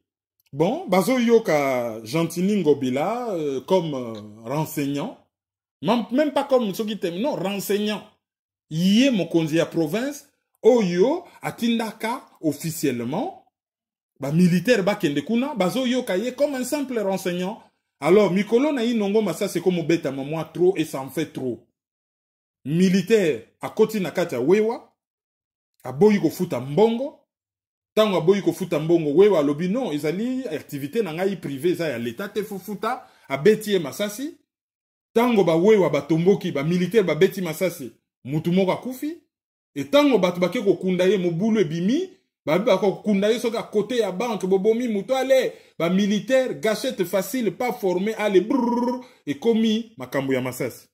Bon, bazo yoka Gentini Ngobila comme renseignant. Même pas comme soki tem, non, renseignant. Yé mokonzi ya province oyo atindaka officiellement ba militaire ba kende kuna bazo yoka ye comme un simple renseignant. Alors mikolo na inongo masa c'est comme beta moi trop et ça en fait trop. Militaire a koti na kati ya wewa aboyi ko futa mbongo tango aboyi ko futa mbongo wewa lobi non ezali activité na ngai privé za ya l'état te futa abeti masasi tango ba wewa batomboki ba militaire ba beti masasi mutu moko akufi et tango batu bake ko kunda ye mobulu ebimi ba ko kunda ye soka côté ya banque bobomi mutu ale ba militaire gâchette facile pas formé ale brrr et komi makambo ya masasi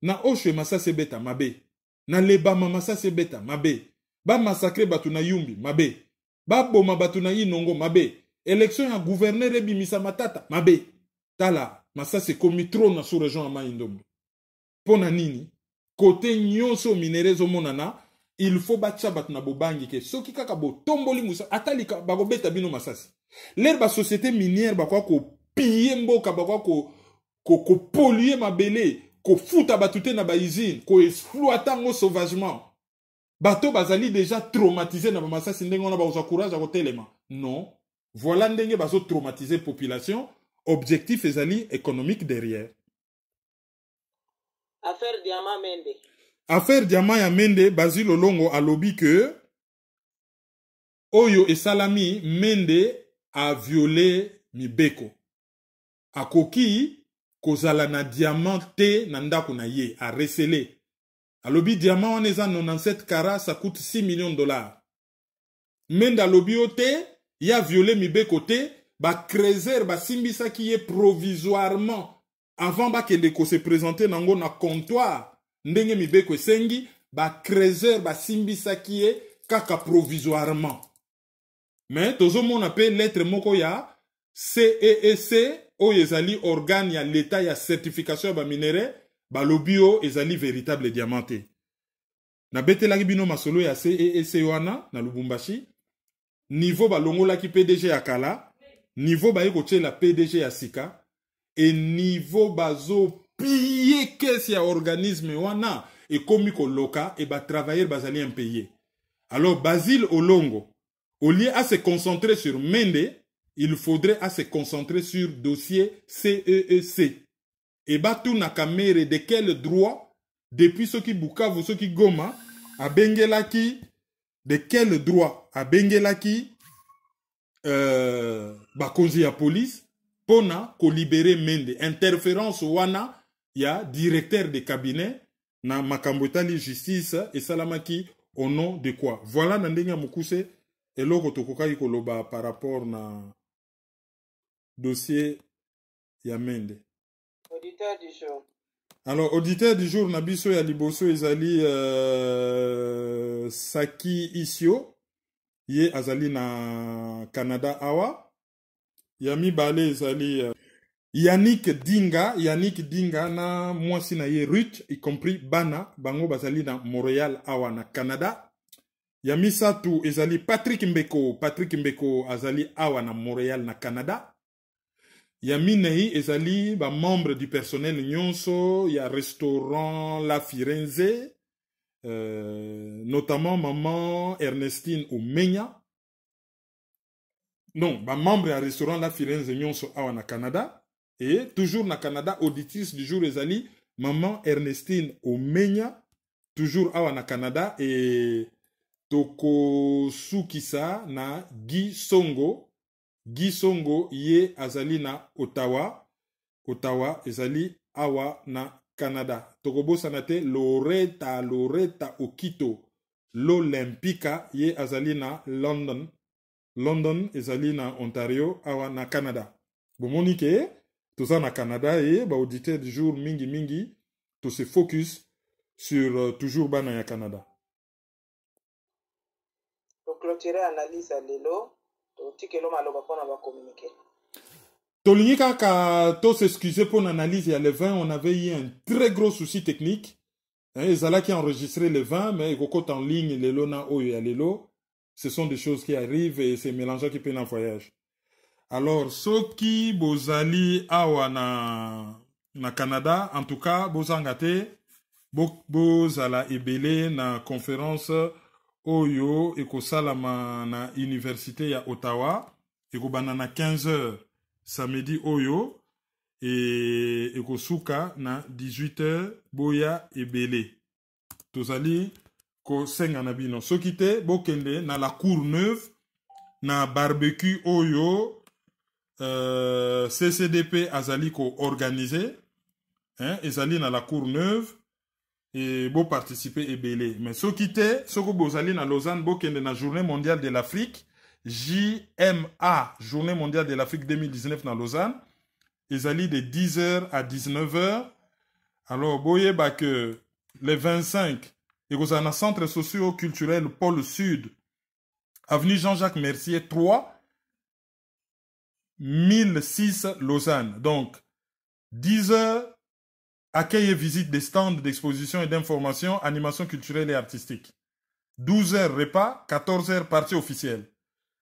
na oshe masasi beta mabe na lebama masasi beta mabe ba massacre batu na Yumbi mabe ba boma batu na inongo mabe élection ya gouverneur ebimisa matata mabe tala masasi komi trop na sous région ya Mai-Ndombe pona nini côté nyonso minerezo monana il faut batcha bat na bobangi ke soki kaka bo tomboli musa atalika ba ko beta bino masasi l'air ba société minière ba ko piller mboka ba ko polluer mabele ko futa batute na ba usine ko exploiter ngo sauvagement bato bazali déjà traumatisé na ba masasi ndenge on a ba usa courage ko telema non voilà ndenge bazo traumatiser population objectif ezali économique derrière. Affaire Diamant Mende. Affaire Diamant ya Mende, Basil Olongo a lobby que Oyo et Salami Mende a violé Mibeko. A koki kozala na diamant te nandako na ye a recelé. A lobby diamant on est à 97 carats, ça coûte 6 millions de dollars. Mende a lobby ote, y a violé Mibeko te, ba creuser ba simbisa qui est provisoirement avant ba kende ko se présenter nango na comptoir ndenge Mibeko sengi ba creuser ba simbisa qui est kaka provisoirement. Mais tozo mon appelle lettre moko ya CEEC o ezali organe ya l'état ya certification ba minéraux ba lobio ezali véritable diamanté. Na betelaki bino masolo ya CEEC wana na Lubumbashi niveau ba longola ki PDG ya kala niveau ba yeko la PDG ya sika et niveau bazo piller caisse ya organisme wana et comme loka et travailler bazali impayé. Alors Basile Olongo, au lieu à se concentrer sur Mende, il faudrait à se concentrer sur dossier CEEC. Et tout na kamere de quel droit, depuis ce qui Bukavu, ce qui Goma, à Bengelaki, de quel droit à Bengelaki, bakonzi ya police, pona ko libérer Mende. Interférence wana, ya directeur de cabinet, na makambotali justice, et salamaki, au nom de quoi? Voilà Nandenga Mukuse, et l'autre tokokai koloba par rapport na dossier ya Mende. Auditeur du jour. Alors, auditeur du jour, Nabiso ya Liboso ezali Saki Isio, ye azali na Canada awa. Yami Bale ezali Yannick Dinga na mwasi na ye Ruth, y compris Bana, bango bazali na Montréal awa na Canada. Yami Satu ezali Patrick Mbeko azali awa na Montréal na Canada. Yami Nei ezali ba membre du personnel nyonso, ya restaurant La Firenze, notamment maman Ernestine Omenya. Non, ba membre ya restaurant La Firenze nyonso awa na Canada. Et toujours na Canada, auditrice du jour ezali maman Ernestine Omenya, toujours awa na Canada. Et Toko Sukisa na Guy Songo ye azali na Ottawa ezali awa na Canada. Tokobo sanate Loretta Okito l'Olympica ye azali na London ezali na Ontario awa na Canada. Bomonike toza na Canada et ba auditeur du jour mingi to se focus sur toujours bana ya Canada. Pour clôturer analyse à l'élo, tikelo maloba pona ba communiquer. Tolingi kaka to s'excuser pour l'analyse il y a le 20, on avait eu un très gros souci technique. Ezala qui a enregistré le 20, mais kokot en ligne les lona oyo ya lelo, ce sont des choses qui arrivent et c'est mélangeant qui peut en voyage. Alors soki bozali awa na Canada, en tout cas bozangate bozala ebele na conférence Oyo ekosalama na université ya Ottawa ekobana na 15h samedi Oyo et ekosuka na 18h boya ebele tozali ko senga na bino soki te bokende na la Courneuve na barbecue Oyo CCDP azali ko organiser ezali na la Courneuve et beau participer et belé. Mais ce qui était, ce que vous allez dans Lausanne, vous avez la Journée mondiale de l'Afrique, JMA, Journée mondiale de l'Afrique 2019 dans Lausanne, ils allaient de 10h à 19h. Alors, vous voyez que les 25, et vous avez un centre socio-culturel Pôle Sud, avenue Jean-Jacques Mercier 3, 1006 Lausanne. Donc, 10h, accueil et visite des stands d'exposition et d'information, animation culturelle et artistique. 12h repas, 14h partie officielle.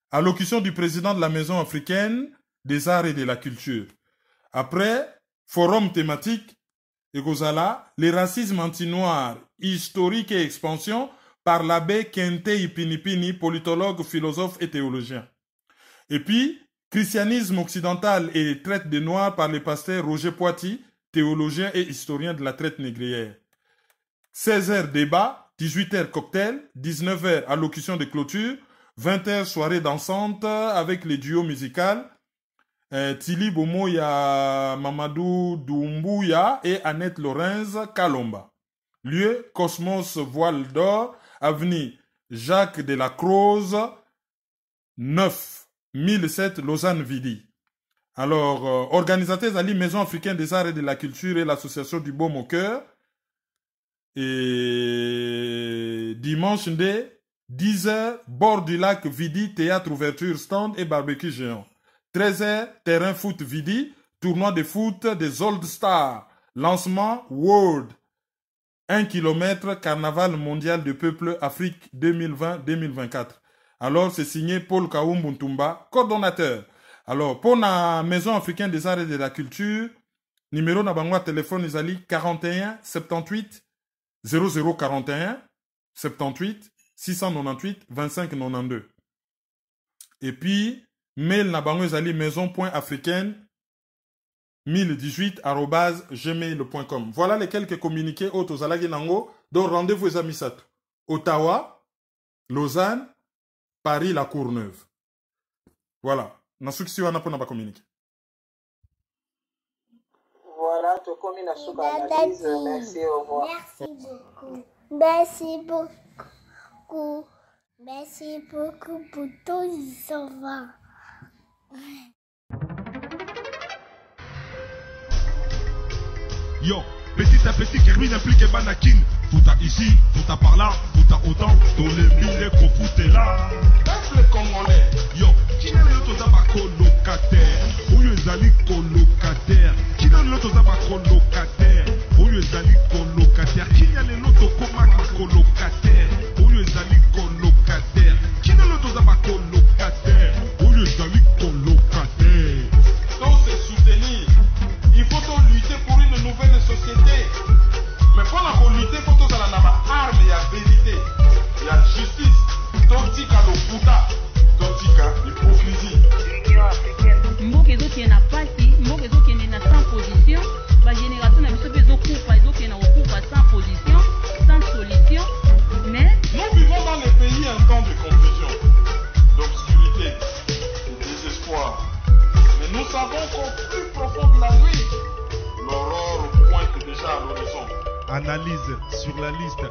Allocution du président de la Maison africaine des arts et de la culture. Après, forum thématique, Egozala, les racismes anti-noirs, historique et expansion, par l'abbé Kente Ipinipini, politologue, philosophe et théologien. Et puis, christianisme occidental et traite des noirs par le pasteur Roger Poiti, théologien et historien de la traite négrière. 16h débat, 18h cocktail, 19h allocution de clôture, 20h soirée dansante avec les duos musicaux Tili Bomoya Mamadou Doumbouya et Annette Lorenz Kalomba. Lieu Cosmos Voile d'Or, avenue Jacques de la Croze, 9 1007 Lausanne-Vidi. Alors, organisateurs à la Maison africaine des arts et de la culture et l'association du Baume au cœur. Et dimanche, 10h, bord du lac Vidi, théâtre ouverture, stand et barbecue géant. 13h, terrain foot Vidi, tournoi de foot des Old Stars, lancement World. 1 km, carnaval mondial de peuple Afrique 2020-2024. Alors, c'est signé Paul Kaoumbuntumba, coordonnateur. Alors, pour la Maison africaine des arts et de la culture, numéro na bangwa téléphone izali 41 78 0041 78 698 25 92. Et puis, mail na bango ezali maison.africaine1018@gmail.com. Voilà les quelques communiqués au tozalaki nango. Donc rendez-vous les amis Satou. Ottawa, Lausanne, Paris, La Courneuve. Voilà. Nasuki wana pona ba communiquer. Voilà, tu comme une analyse. Merci, au revoir. Merci beaucoup. Merci beaucoup. Merci beaucoup pour tout ça. Yo, petit à petit, Kermine implique Banakin. Tout à ici, tout à par là, tout à autant. Tous les milliers qu'on fout là. Peuple congolais. Yo, qui n'a le toza ba colocataire? Oyo ezali colocataire. Qui n'a le toza ba colocataire? Oyo ezali colocataire. Qui n'a le loto koma colocataire? Oyo ezali colocataire. Qui n'a le toza ba colocataire? Oyo ezali colocataire. Donc c'est soutenir. Il faut donc lutter pour une nouvelle société. Mais pour la lutter, il faut que ça ait arme, il y a vérité, il y a justice. Totika lokuta, totika l'hypocrisie. Mboka ezoki na pasi, mboka ezoki na sans position, ba génération na biso ezokufa, ezoki na okufa sans position, sans solution. Mais nous vivons dans les pays un temps de confusion, d'obscurité, de désespoir. Mais nous savons qu'au plus profond de la nuit, l'aurore pointe déjà à l'horizon. Analyse sur la liste